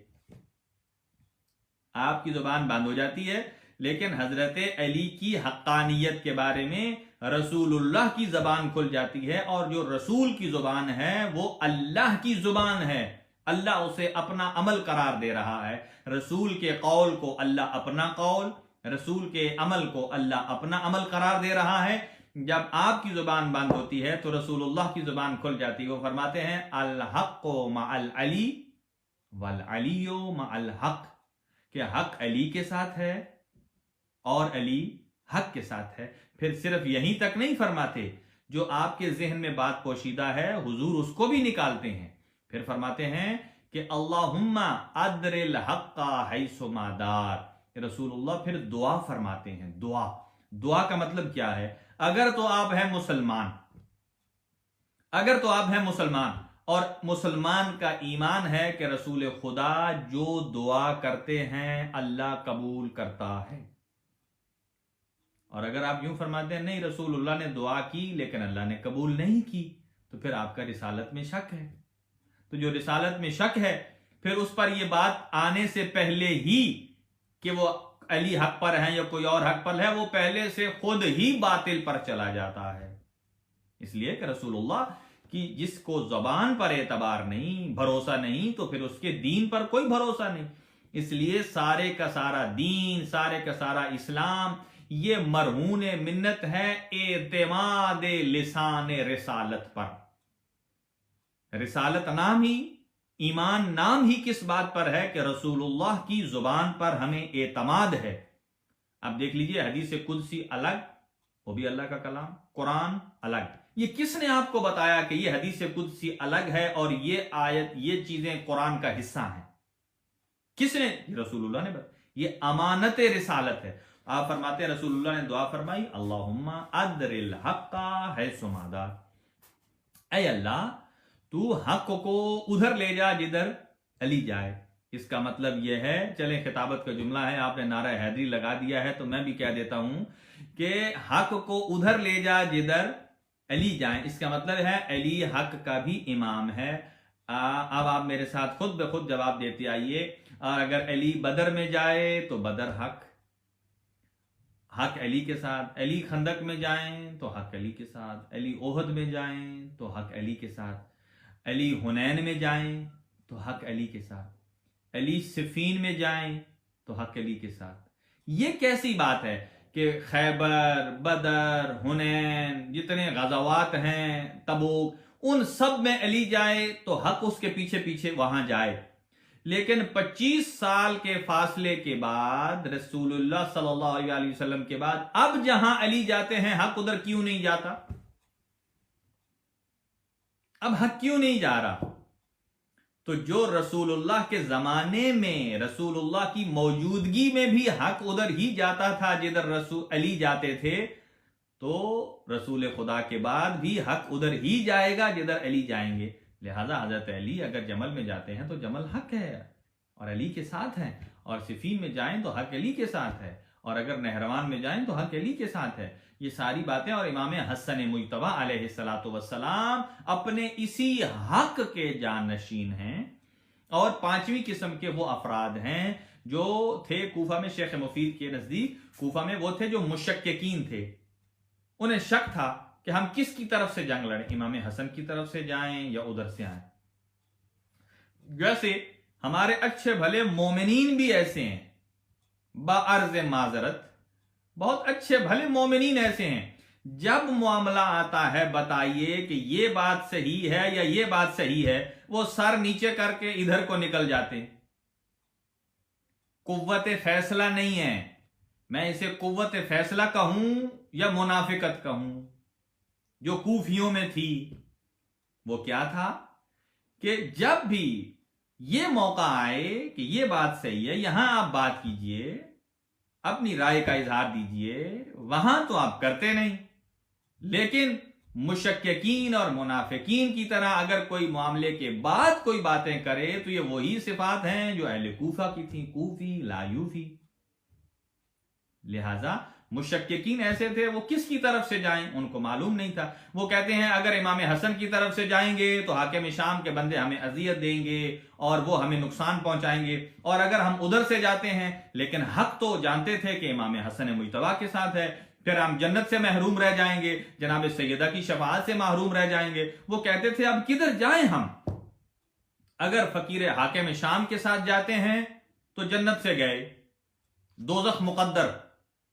आपकी जुबान बंद हो जाती है लेकिन हजरत अली की हक्कानियत के बारे में रसूलुल्लाह की जबान खुल जाती है। और जो रसूल की जुबान है वो अल्लाह की जुबान है, अल्लाह उसे अपना अमल करार दे रहा है। रसूल के कौल को अल्लाह अपना कौल, रसूल के अमल को अल्लाह अपना अमल करार दे रहा है। जब आपकी जुबान बंद होती है तो रसूलुल्लाह की जुबान खुल जाती है। वो फरमाते हैं अल हक़्क़ु मअल अली वल अलिय्यु मअल हक़, कि हक अली के साथ है और अली हक के साथ है। फिर सिर्फ यहीं तक नहीं फरमाते, जो आपके जहन में बात पोशीदा है हुजूर उसको भी निकालते हैं। फिर फरमाते हैं कि अल्लाहुम्मा अदरिल हक्का हैसुमा दार। रसूलुल्लाह फिर दुआ फरमाते हैं। दुआ, दुआ का मतलब क्या है? अगर तो आप हैं मुसलमान, अगर तो आप हैं मुसलमान और मुसलमान का ईमान है कि रसूल खुदा जो दुआ करते हैं अल्लाह कबूल करता है, और अगर आप यूं फरमाते हैं नहीं रसूलुल्लाह ने दुआ की लेकिन अल्लाह ने कबूल नहीं की, तो फिर आपका रिसालत में शक है। तो जो रिसालत में शक है, फिर उस पर यह बात आने से पहले ही कि वो अली हक पर है या कोई और हक पर है, वो पहले से खुद ही बातिल पर चला जाता है। इसलिए कि रसूलुल्लाह कि जिसको जबान पर एतबार नहीं, भरोसा नहीं, तो फिर उसके दीन पर कोई भरोसा नहीं। इसलिए सारे का सारा दीन, सारे का सारा इस्लाम ये मरहून मिन्नत है एतमाद लिसान रिसालत पर। रिसालत नाम ही, ईमान नाम ही किस बात पर है कि रसूलुल्लाह की जुबान पर हमें एतमाद है। अब देख लीजिए, हदीस कुदसी अलग, वो भी अल्लाह का कलाम, कुरान अलग। ये किसने आपको बताया कि ये हदीस कुदसी अलग है और ये आयत, ये चीजें कुरान का हिस्सा हैं? किसने? रसूलुल्लाह ने बताया। ये अमानत रिसालत है। आप फरमाते हैं रसूलुल्लाह ने दुआ फरमाई, अल्लाहुम्मा अदरिल हक्का हैसुमा दार, ऐ अल्लाह तू हक को उधर ले जा जिधर अली जाए। इसका मतलब यह है, चले खिताबत का जुमला है, आपने नारा हैदरी लगा दिया है तो मैं भी कह देता हूं कि हक को उधर ले जा जिधर अली जाए। इसका मतलब है अली हक का भी इमाम है। अब आप मेरे साथ खुद ब खुद जवाब देते आइए। और अगर अली बदर में जाए तो बदर हक, हक अली के साथ। अली खंदक में जाएं तो हक अली के साथ। अली ओहद में जाएं तो हक अली के साथ। अली हुनैन में जाएं तो हक अली के साथ। अली सिफीन में जाएं तो हक अली के साथ। ये कैसी बात है कि खैबर, बदर, हुनैन, जितने गज़वात हैं, तबूक, उन सब में अली जाए तो हक उसके पीछे पीछे वहां जाए। लेकिन 25 साल के फासले के बाद, रसूलुल्लाह सल्लल्लाहु अलैहि वसल्लम के बाद, अब जहां अली जाते हैं हक उधर क्यों नहीं जाता? अब हक क्यों नहीं जा रहा? तो जो रसूलुल्लाह के जमाने में, रसूलुल्लाह की मौजूदगी में भी हक उधर ही जाता था जिधर रसूल अली जाते थे, तो रसूल खुदा के बाद भी हक उधर ही जाएगा जिधर अली जाएंगे। लिहाजा हजरत अली अगर जमल में जाते हैं तो जमल हक है और अली के साथ हैं, और सिफीन में जाएं तो हक अली के साथ है, और अगर नहरवान में जाएं तो हक अली के साथ है। ये सारी बातें, और इमाम हसन मुज्तबा अलैहिस्सलातु वस्सलाम अपने इसी हक के जानशीन हैं। और पांचवी किस्म के वो अफराद हैं जो थे कूफा में, शेख मुफीद के नजदीक कूफा में वो थे जो मुशक्किकीन थे। उन्हें शक था कि हम किसकी तरफ से जंग लड़ें, इमाम हसन की तरफ से जाएं या उधर से आए। जैसे हमारे अच्छे भले मोमिनीन भी ऐसे हैं, बाअर्ज़ माजरत बहुत अच्छे भले मोमिनीन ऐसे हैं, जब मामला आता है बताइए कि ये बात सही है या ये बात सही है, वो सर नीचे करके इधर को निकल जाते। कुव्वत फैसला नहीं है, मैं इसे कुव्वत फैसला कहूं या मुनाफिकत कहूं, जो कूफियों में थी। वो क्या था कि जब भी ये मौका आए कि ये बात सही है, यहां आप बात कीजिए, अपनी राय का इजहार दीजिए, वहां तो आप करते नहीं। लेकिन मुशक्किकीन और मुनाफिकीन की तरह अगर कोई मामले के बाद कोई बातें करे तो ये वही सिफात हैं जो अहले कूफा की थी, कूफी लायूफी। लिहाजा मुशक्किकीन ऐसे थे, वो किसकी तरफ से जाएं उनको मालूम नहीं था। वो कहते हैं अगर इमाम हसन की तरफ से जाएंगे तो हाकिम शाम के बंदे हमें अजियत देंगे और वो हमें नुकसान पहुंचाएंगे, और अगर हम उधर से जाते हैं, लेकिन हक तो जानते थे कि इमाम हसन मुज्तबा के साथ है, फिर हम जन्नत से महरूम रह जाएंगे, जनाब सैयदा की शफाअत से महरूम रह जाएंगे। वो कहते थे अब किधर जाएं हम, अगर फकीर हाकिम शाम के साथ जाते हैं तो जन्नत से गए, दोज़ख मुकद्दर,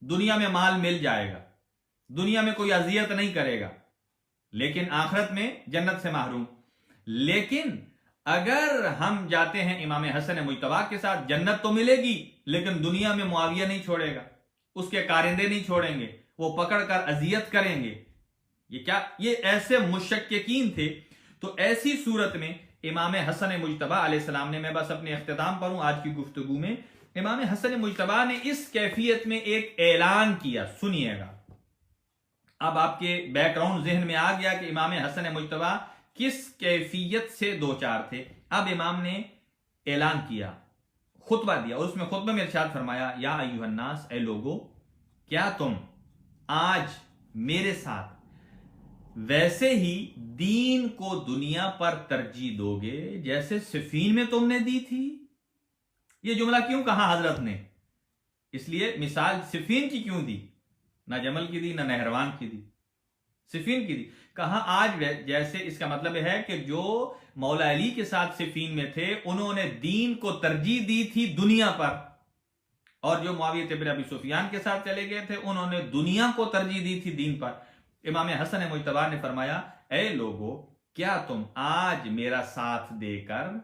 दुनिया में माल मिल जाएगा, दुनिया में कोई अजियत नहीं करेगा, लेकिन आखिरत में जन्नत से महरूम। लेकिन अगर हम जाते हैं इमाम हसन मुज्तबा के साथ, जन्नत तो मिलेगी लेकिन दुनिया में मुआविया नहीं छोड़ेगा, उसके कारिंदे नहीं छोड़ेंगे, वो पकड़कर अजियत करेंगे। ये क्या, ये ऐसे मुशक्किकीन थे। तो ऐसी सूरत में इमाम हसन मुज्तबा अलैहिस्सलाम ने, मैं बस अपने इख्तिताम पर हूं आज की गुफ्तगू में, इमाम हसन मुज्तबा ने इस कैफियत में एक ऐलान किया। सुनिएगा, अब आपके बैकग्राउंड जहन में आ गया कि इमाम हसन मुज्तबा किस कैफियत से दो चार थे। अब इमाम ने ऐलान किया, खुतबा दिया, और उसमें खुतबे में इरशाद फरमाया, या अय्युहन्नास, ए लोगो, क्या तुम आज मेरे साथ वैसे ही दीन को दुनिया पर तरजीह दोगे जैसे सिफीन में तुमने दी थी। यह जुमला क्यों कहा हजरत ने, इसलिए मिसाल सिफीन की क्यों दी, ना जमल की दी ना नहरवान की दी, सिफीन की दी। कहा आज जैसे, इसका मतलब है कि जो मौला अली के साथ सिफीन में थे उन्होंने दीन को तरजीह दी थी दुनिया पर, और जो मुआविया इब्न अबी सुफियान के साथ चले गए थे उन्होंने दुनिया को तरजीह दी थी दीन पर। इमाम हसन मुज्तबा ने फरमाया, ए लोगो, क्या तुम आज मेरा साथ देकर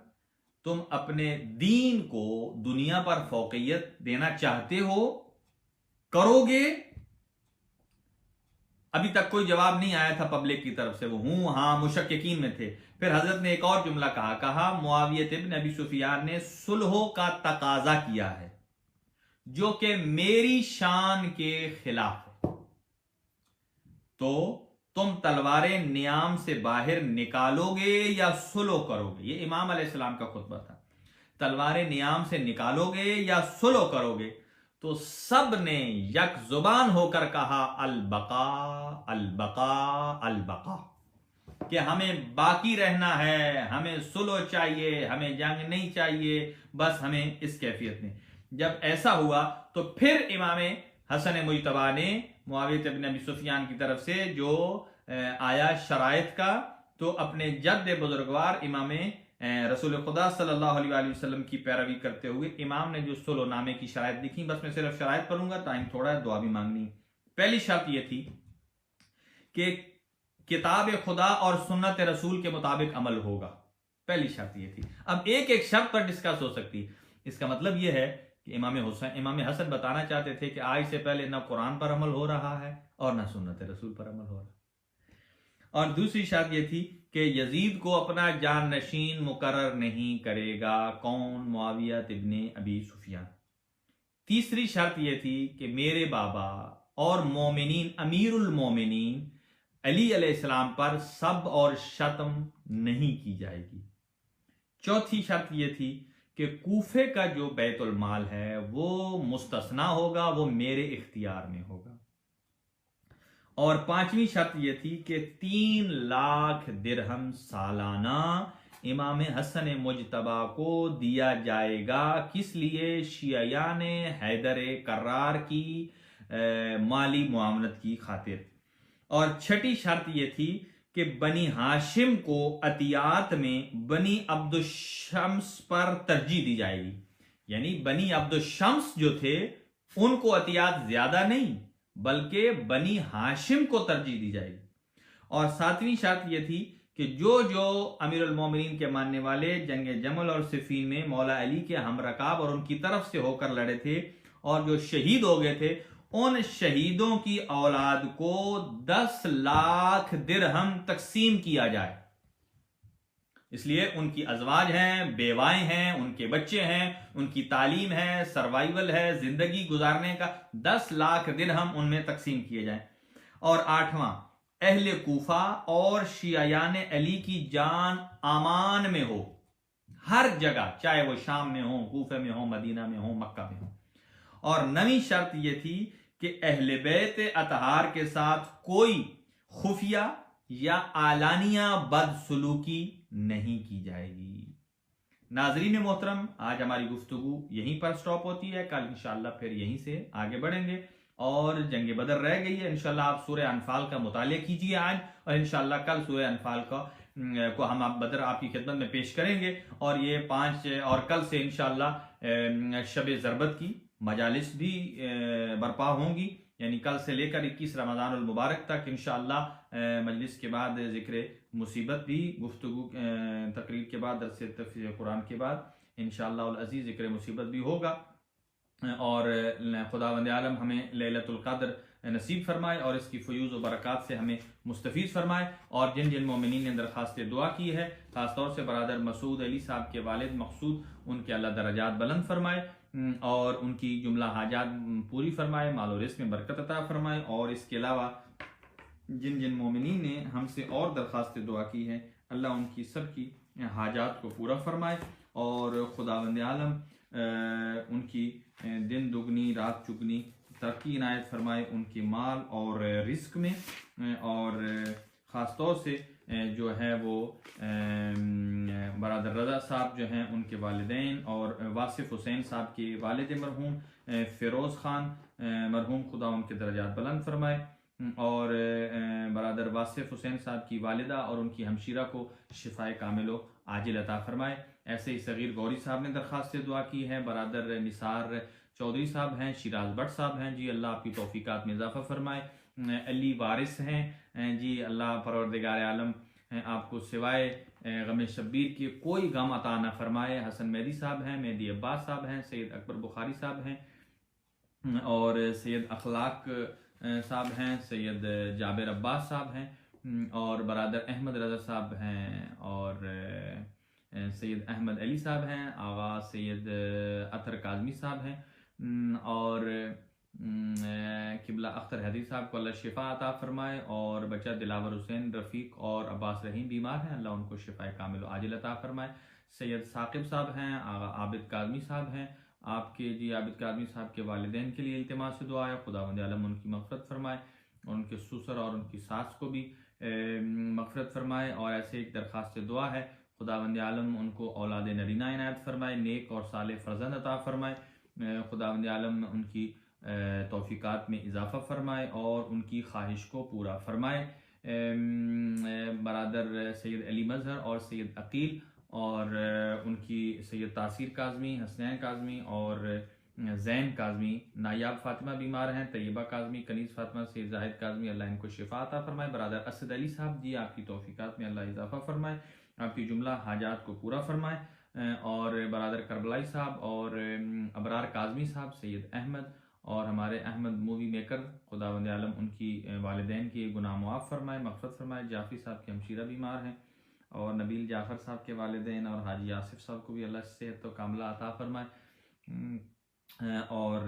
तुम अपने दीन को दुनिया पर फौकियत देना चाहते हो, करोगे? अभी तक कोई जवाब नहीं आया था पब्लिक की तरफ से, वो हूं हां मुशक्किकीन में थे। फिर हजरत ने एक और जुमला कहा, मुआविया इब्न अबी सुफियान ने सुलह का तकाजा किया है जो कि मेरी शान के खिलाफ है, तो तुम तलवारें नियाम से बाहर निकालोगे या सुलह करोगे। ये इमाम अलैहिस्सलाम का खुतबा था, तलवारें नियाम से निकालोगे या सुलह करोगे। तो सब ने यक जुबान होकर कहा, अलबका अलबका अलबका, कि हमें बाकी रहना है, हमें सुलह चाहिए, हमें जंग नहीं चाहिए, बस हमें इस कैफियत में। जब ऐसा हुआ तो फिर इमाम हसन मुज्तबा ने मुआविया इब्न अबी सुफियान की तरफ से जो आया शराइत का, तो अपने जद्द बुजुर्गवार इमाम रसूल खुदा सल्लल्लाहु अलैहि वसल्लम की पैरवी करते हुए इमाम ने जो सुलहनामे की शराइत लिखी, बस मैं सिर्फ शराइत पढ़ूंगा, टाइम थोड़ा है, दुआ भी मांगनी। पहली शर्त यह थी कि किताब खुदा और सुन्नत रसूल के मुताबिक अमल होगा, पहली शर्त यह थी। अब एक एक शर्त पर डिस्कस हो सकती है। इसका मतलब यह है कि इमाम हसन बताना चाहते थे कि आज से पहले ना कुरान पर अमल हो रहा है और ना सुन्नत रसूल पर अमल हो रहा है। और दूसरी शर्त यह थी कि यजीद को अपना जाननशीन मुकर्रर नहीं करेगा, कौन? मुआविया इब्न अबी सुफियान। तीसरी शर्त यह थी कि मेरे बाबा और मोमिनीन अमीरुल मोमिनीन अली अलैहिस्सलाम पर सब और शतम नहीं की जाएगी। चौथी शर्त यह थी कि कूफे का जो बैतुल माल है वो मुस्तस्ना होगा, वो मेरे इख्तियार में होगा। और पांचवी शर्त यह थी कि 3 लाख दिरहम सालाना इमाम हसन मुजतबा को दिया जाएगा। किस लिए? शियायान हैदर कर्रार की माली मुआवनत की खातिर। और छठी शर्त यह थी कि बनी हाशिम को अतियात में बनी अब्दुशम्स पर तरजीह दी जाएगी। यानी बनी अब्दुशम्स जो थे उनको अतियात ज्यादा नहीं बल्कि बनी हाशिम को तरजीह दी जाएगी। और सातवीं शर्त यह थी कि जो जो अमीरुल मोमिनीन के मानने वाले जंग जमल और सिफीन में मौला अली के हमरकाब और उनकी तरफ से होकर लड़े थे और जो शहीद हो गए थे, उन शहीदों की औलाद को 10 लाख दिरहम तकसीम किया जाए। इसलिए उनकी अजवाज हैं, बेवाएं हैं, उनके बच्चे हैं, उनकी तालीम है, सर्वाइवल है, जिंदगी गुजारने का 10 लाख दिरहम उनमें तकसीम किए जाएं। और आठवां, अहले कूफा और शियायान अली की जान अमान में हो, हर जगह, चाहे वो शाम में हो, कूफे में हो, मदीना में हो, मक्का में हो। और नवीं शर्त यह थी कि अहले बैत अतहार के साथ कोई खुफिया या आलानिया बदसलूकी नहीं की जाएगी। नाजरीन मोहतरम, आज हमारी गुफ्तगू यहीं पर स्टॉप होती है। कल इंशाअल्लाह फिर यहीं से आगे बढ़ेंगे और जंग बदर रह गई है। इंशाअल्लाह आप सूरह अनफाल का मुताले कीजिए आज, और इंशाअल्लाह कल सूरह अनफाल को हम आप बदर आपकी खिदमत में पेश करेंगे। और ये 5 और कल से इंशाअल्लाह शब ज़रबत की मजालिस भी बर्पा होंगी, यानी कल से लेकर 21 रमज़ानुल मुबारक तक इंशाअल्लाह मजलिस के बाद ज़िक्र मुसीबत भी, गुफ्तगू तकरीर के बाद, दरस तफसीर कुरान के बाद इंशाअल्लाह उल अज़ीज़ ज़िक्र मुसीबत भी होगा। और खुदावंद आलम हमें लैलतुल क़द्र नसीब फरमाए और इसकी फ़यूज़ व बरक़ात से हमें मुस्तफ़ीज़ फरमाए। और जिन जिन मोमिनीन ने दरख्वास्त दुआ की है, ख़ासतौर से बरादर मसूद अली साहब के वालिद मकसूद, उनके अल्लाह दरजात बुलंद फरमाए और उनकी जुमला हाजात पूरी फरमाए, माल और रिज़्क़ में बरकत अता फरमाए। और इसके अलावा जिन जिन मोमिनीन ने हमसे और दरख्वास्त दुआ की है, अल्लाह उनकी सब की हाजात को पूरा फरमाए और खुदावंद आलम उनकी दिन दुगनी रात चुगनी तरक्की इनायत फरमाए उनके माल और रिस्क में। और ख़ास तौर से जो है वो बरादर रज़ा साहब जो हैं, उनके वालिदैन और वासिफ हुसैन साहब के वालिद मरहूम फ़िरोज़ ख़ान मरहूम, खुदा उनके दरजात बुलंद फरमाए। और बरादर वासिफ हुसैन साहब की वालिदा और उनकी हमशीरा को शिफाए कामिलो आजिल अता फरमाए। ऐसे ही सगीर गौरी साहब ने दरख्वास्त दुआ की है। बरादर निसार चौधरी साहब हैं, शिराज भट्ट साहब हैं, जी अल्लाह आपकी तौफीकात में इजाफा फरमाए। अली वारिस हैं, जी अल्लाह परवरदिगार आलम आपको सिवाय गम शब्बीर के कोई गम अता न फरमाए। हसन मेहदी साहब हैं, मेहदी अब्बास साहब हैं, सैयद अकबर बुखारी साहब हैं और सैयद अखलाक साहब हैं, सैयद जाबिर अब्बास साहब हैं और बरादर अहमद रज़ा साहब हैं और सैयद अहमद अली साहब हैं, आगा सैयद अतर काज़मी साहब हैं और किबला अख्तर हैदरी साहब को अल्लाह शिफा अता फरमाए। और बच्चा दिलावर हुसैन रफ़ीक और अब्बास रहीम बीमार हैं, अल्लाह उनको शिफाए कामिल आजिल अता फरमाए। सैयद साकिब साहब हैं, आगा आबिद काज़मी साहब हैं, आपके जी आबिद काज़मी साहब के वालिदैन के लिए इल्तिमास से दुआ है, खुदावंद आलम उनकी मग़फ़िरत फरमाए और उनके ससुर और उनकी सास को भी मग़फ़िरत फरमाए। और ऐसे एक दरख्वास्त दुआ है, खुदावंद आलम उनको औलाद नरीना इनायत फरमाए, नेक और साले फ़र्ज़ंद अता फरमाए, खुदावंद आलम उनकी तौफ़ीकात में इजाफ़ा फरमाए और उनकी ख्वाहिश को पूरा फरमाए। बरादर सैयद अली मज़हर और सैयद अकील और उनकी सैयद तासीर काज़मी, हसनैन काज़मी और ज़ैन काज़मी, नायाब फ़ातिमा बीमार हैं, तैयबा काज़मी, कनीज़ फ़ातिमा, सैयद ज़ाहिद काज़मी, अल्लाह इनको शिफा अता फरमाए। बरादर असद अली साहब, जी आपकी तौफ़ीकात में अल्लाह इजाफ़ा फरमाए, आपकी जुमला हाजात को पूरा फरमाए। और बरादर करबलाई साहब और अबरार काज़मी साहब, सैयद अहमद और हमारे अहमद मूवी मेकर, खुदावंद आलम उनकी वालिदैन की गुनाह मुआफ़ फरमाए, मग़फ़िरत फरमाए। जाफ़ी साहब की हमशीरा बीमार हैं और नबील जाफ़र साहब के वालिदैन और हाजी आसिफ साहब को भी अल्लाह सेहत तो कामला अता फरमाए। और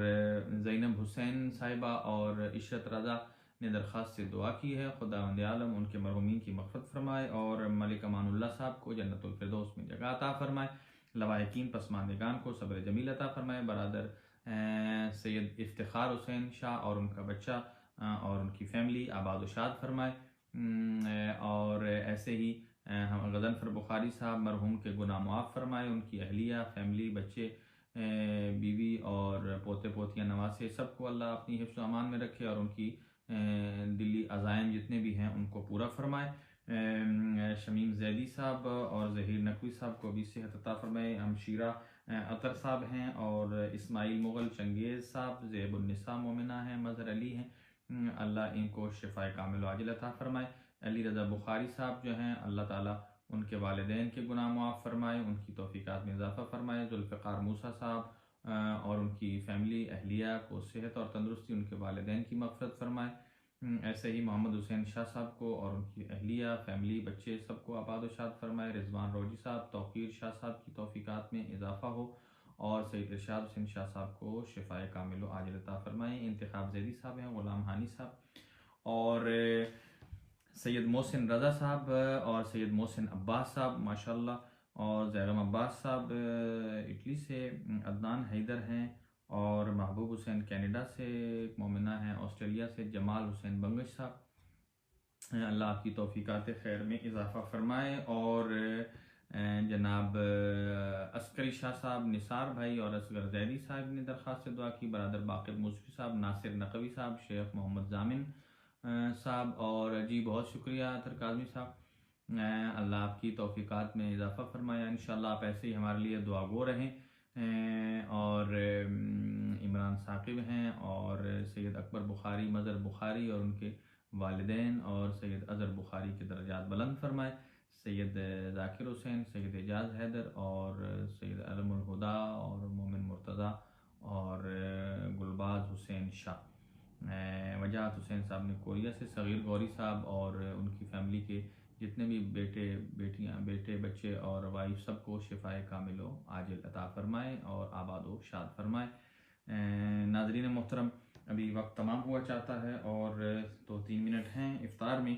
ज़ैनब हुसैन साहिबा और इशरत रज़ा ने दरख्वास्त से दुआ की है, खुदावंद आलम उनके मरहूमीन की मग़फ़िरत फरमाए और मलिक अमानुल्लाह साहब को जन्नतुल फ़िरदौस में जगह अता फरमाए। लवाहिकीन पसमानदगान को सब्र जमील अता फरमाए। बरादर सैयद इफ्तिखार हुसैन शाह और उनका बच्चा और उनकी फैमिली आबाद व शाद फरमाए। और ऐसे ही हम गज़नफ़र बुखारी साहब मरहूम के गुनाह मुआफ़ फरमाए, उनकी अहलिया फैमिली बच्चे बीवी और पोते पोतियाँ नवासे सबको अल्लाह अपनी हिफ्ज़ अमान में रखे और उनकी दिली अज़ाइम जितने भी हैं उनको पूरा फरमाए। शमीम जैदी साहब और ज़हीर नकवी साहब को भी सेहत अता फरमाए। हमशीरा अतर साहब हैं और इस्माइल मुग़ल चंगेज़ साहब ज़ैबुन्निसा मोमिना हैं, मज़हर अली हैं, अल्लाह इनको शिफ़ाए कामिल व आजिल अता फरमाए। अली रज़ा बुखारी साहब जो हैं अल्लाह ताला उनके वालिदैन के गुनाह मुआफ़ फरमाए, उनकी तौफ़ीक़ात में इजाफ़ा फरमाए। ज़ुल्फ़िकार मूसा साहब और उनकी फ़ैमिली अहलिया को सेहत और तंदुरुस्ती, उनके वालिदैन की मग़फ़िरत फरमाए। ऐसे ही मोहम्मद हुसैन शाह साहब को और उनकी अहलिया फैमिली बच्चे सबको आबाद व शाद फरमाए। रिजवान रोजी साहब तौक़ीर शाह साहब की तौफ़ीक़ात में इजाफ़ा हो और सैयद इरशाद हुसैन शाह साहब को शिफ़ाए कामिल व आजिल अता फरमाए। इंतखाब ज़ैदी साहब हैं, ग़ुलाम हानी साहब और सैयद मोहसिन रज़ा साहब और सैयद मोहसिन अब्बास साहब माशाल्लाह और ज़ैगम अब्बास साहब इटली से, अदनान हैदर हैं और महबूब हुसैन कनाडा से, एक मोमिना हैं ऑस्ट्रेलिया से, जमाल हुसैन बंगश साहब, अल्लाह आपकी तौफ़ीक़ात खैर में इजाफ़ा फरमाए। और जनाब अस्करी शाह साहब, निसार भाई और असगर जैदी साहब ने दरख्वास्त से दुआ की। बरादर बाक़िर मुज़फ़ी साहब, नासिर नकवी साहब, शेख मोहम्मद जामिन साहब और जी बहुत शुक्रिया अतर काज़मी साहब, अल्लाह आपकी तौफ़ीक़ात में इजाफ़ा फरमाया। इंशाअल्लाह आप ऐसे ही हमारे लिए दुआ गो रहें। और इमरान साकिब हैं और सैयद अकबर बुखारी, मज़हर बुखारी और उनके वालिदैन और सैयद अज़हर बुखारी के दर्जात बुलंद फरमाए। सैयद ज़ाकिर हुसैन, सैयद एजाज़ हैदर और सैयद अलमुल हुदा और मोमिन मुर्तज़ा और गुलबाज हुसैन शाह, वजाहत हुसैन साहब ने कोरिया से, सग़ीर गौरी साहब और उनकी फ़ैमिली के जितने भी बेटे बेटियां बेटे बच्चे और वाइफ सबको शिफ़ाए कामिल व आजिल अता फ़रमाए और आबाद व शाद फ़रमाए। नाज़रीन मोहतरम, अभी वक्त तमाम हुआ चाहता है और 2-3 मिनट हैं इफ्तार में।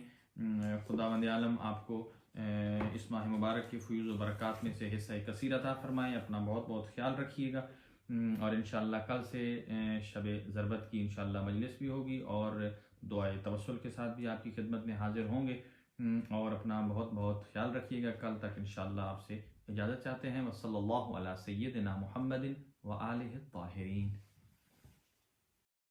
खुदावंद आलम आपको इस माह मुबारक की फ़यूज़ व बरक़ात में से हिस्सा कसीर अता फ़रमाए। अपना बहुत बहुत ख्याल रखिएगा और इंशाअल्लाह कल से शब ज़रबत की इंशाअल्लाह मजलिस भी होगी और दुआए तवस्सुल के साथ भी आपकी खिदमत में हाजिर होंगे। और अपना बहुत बहुत ख्याल रखिएगा। कल तक इंशाअल्लाह आपसे इजाज़त चाहते हैं। वसल्लल्लाहु अला सय्यिदिना मुहम्मदिन व आलिहि त्ताहिरीन।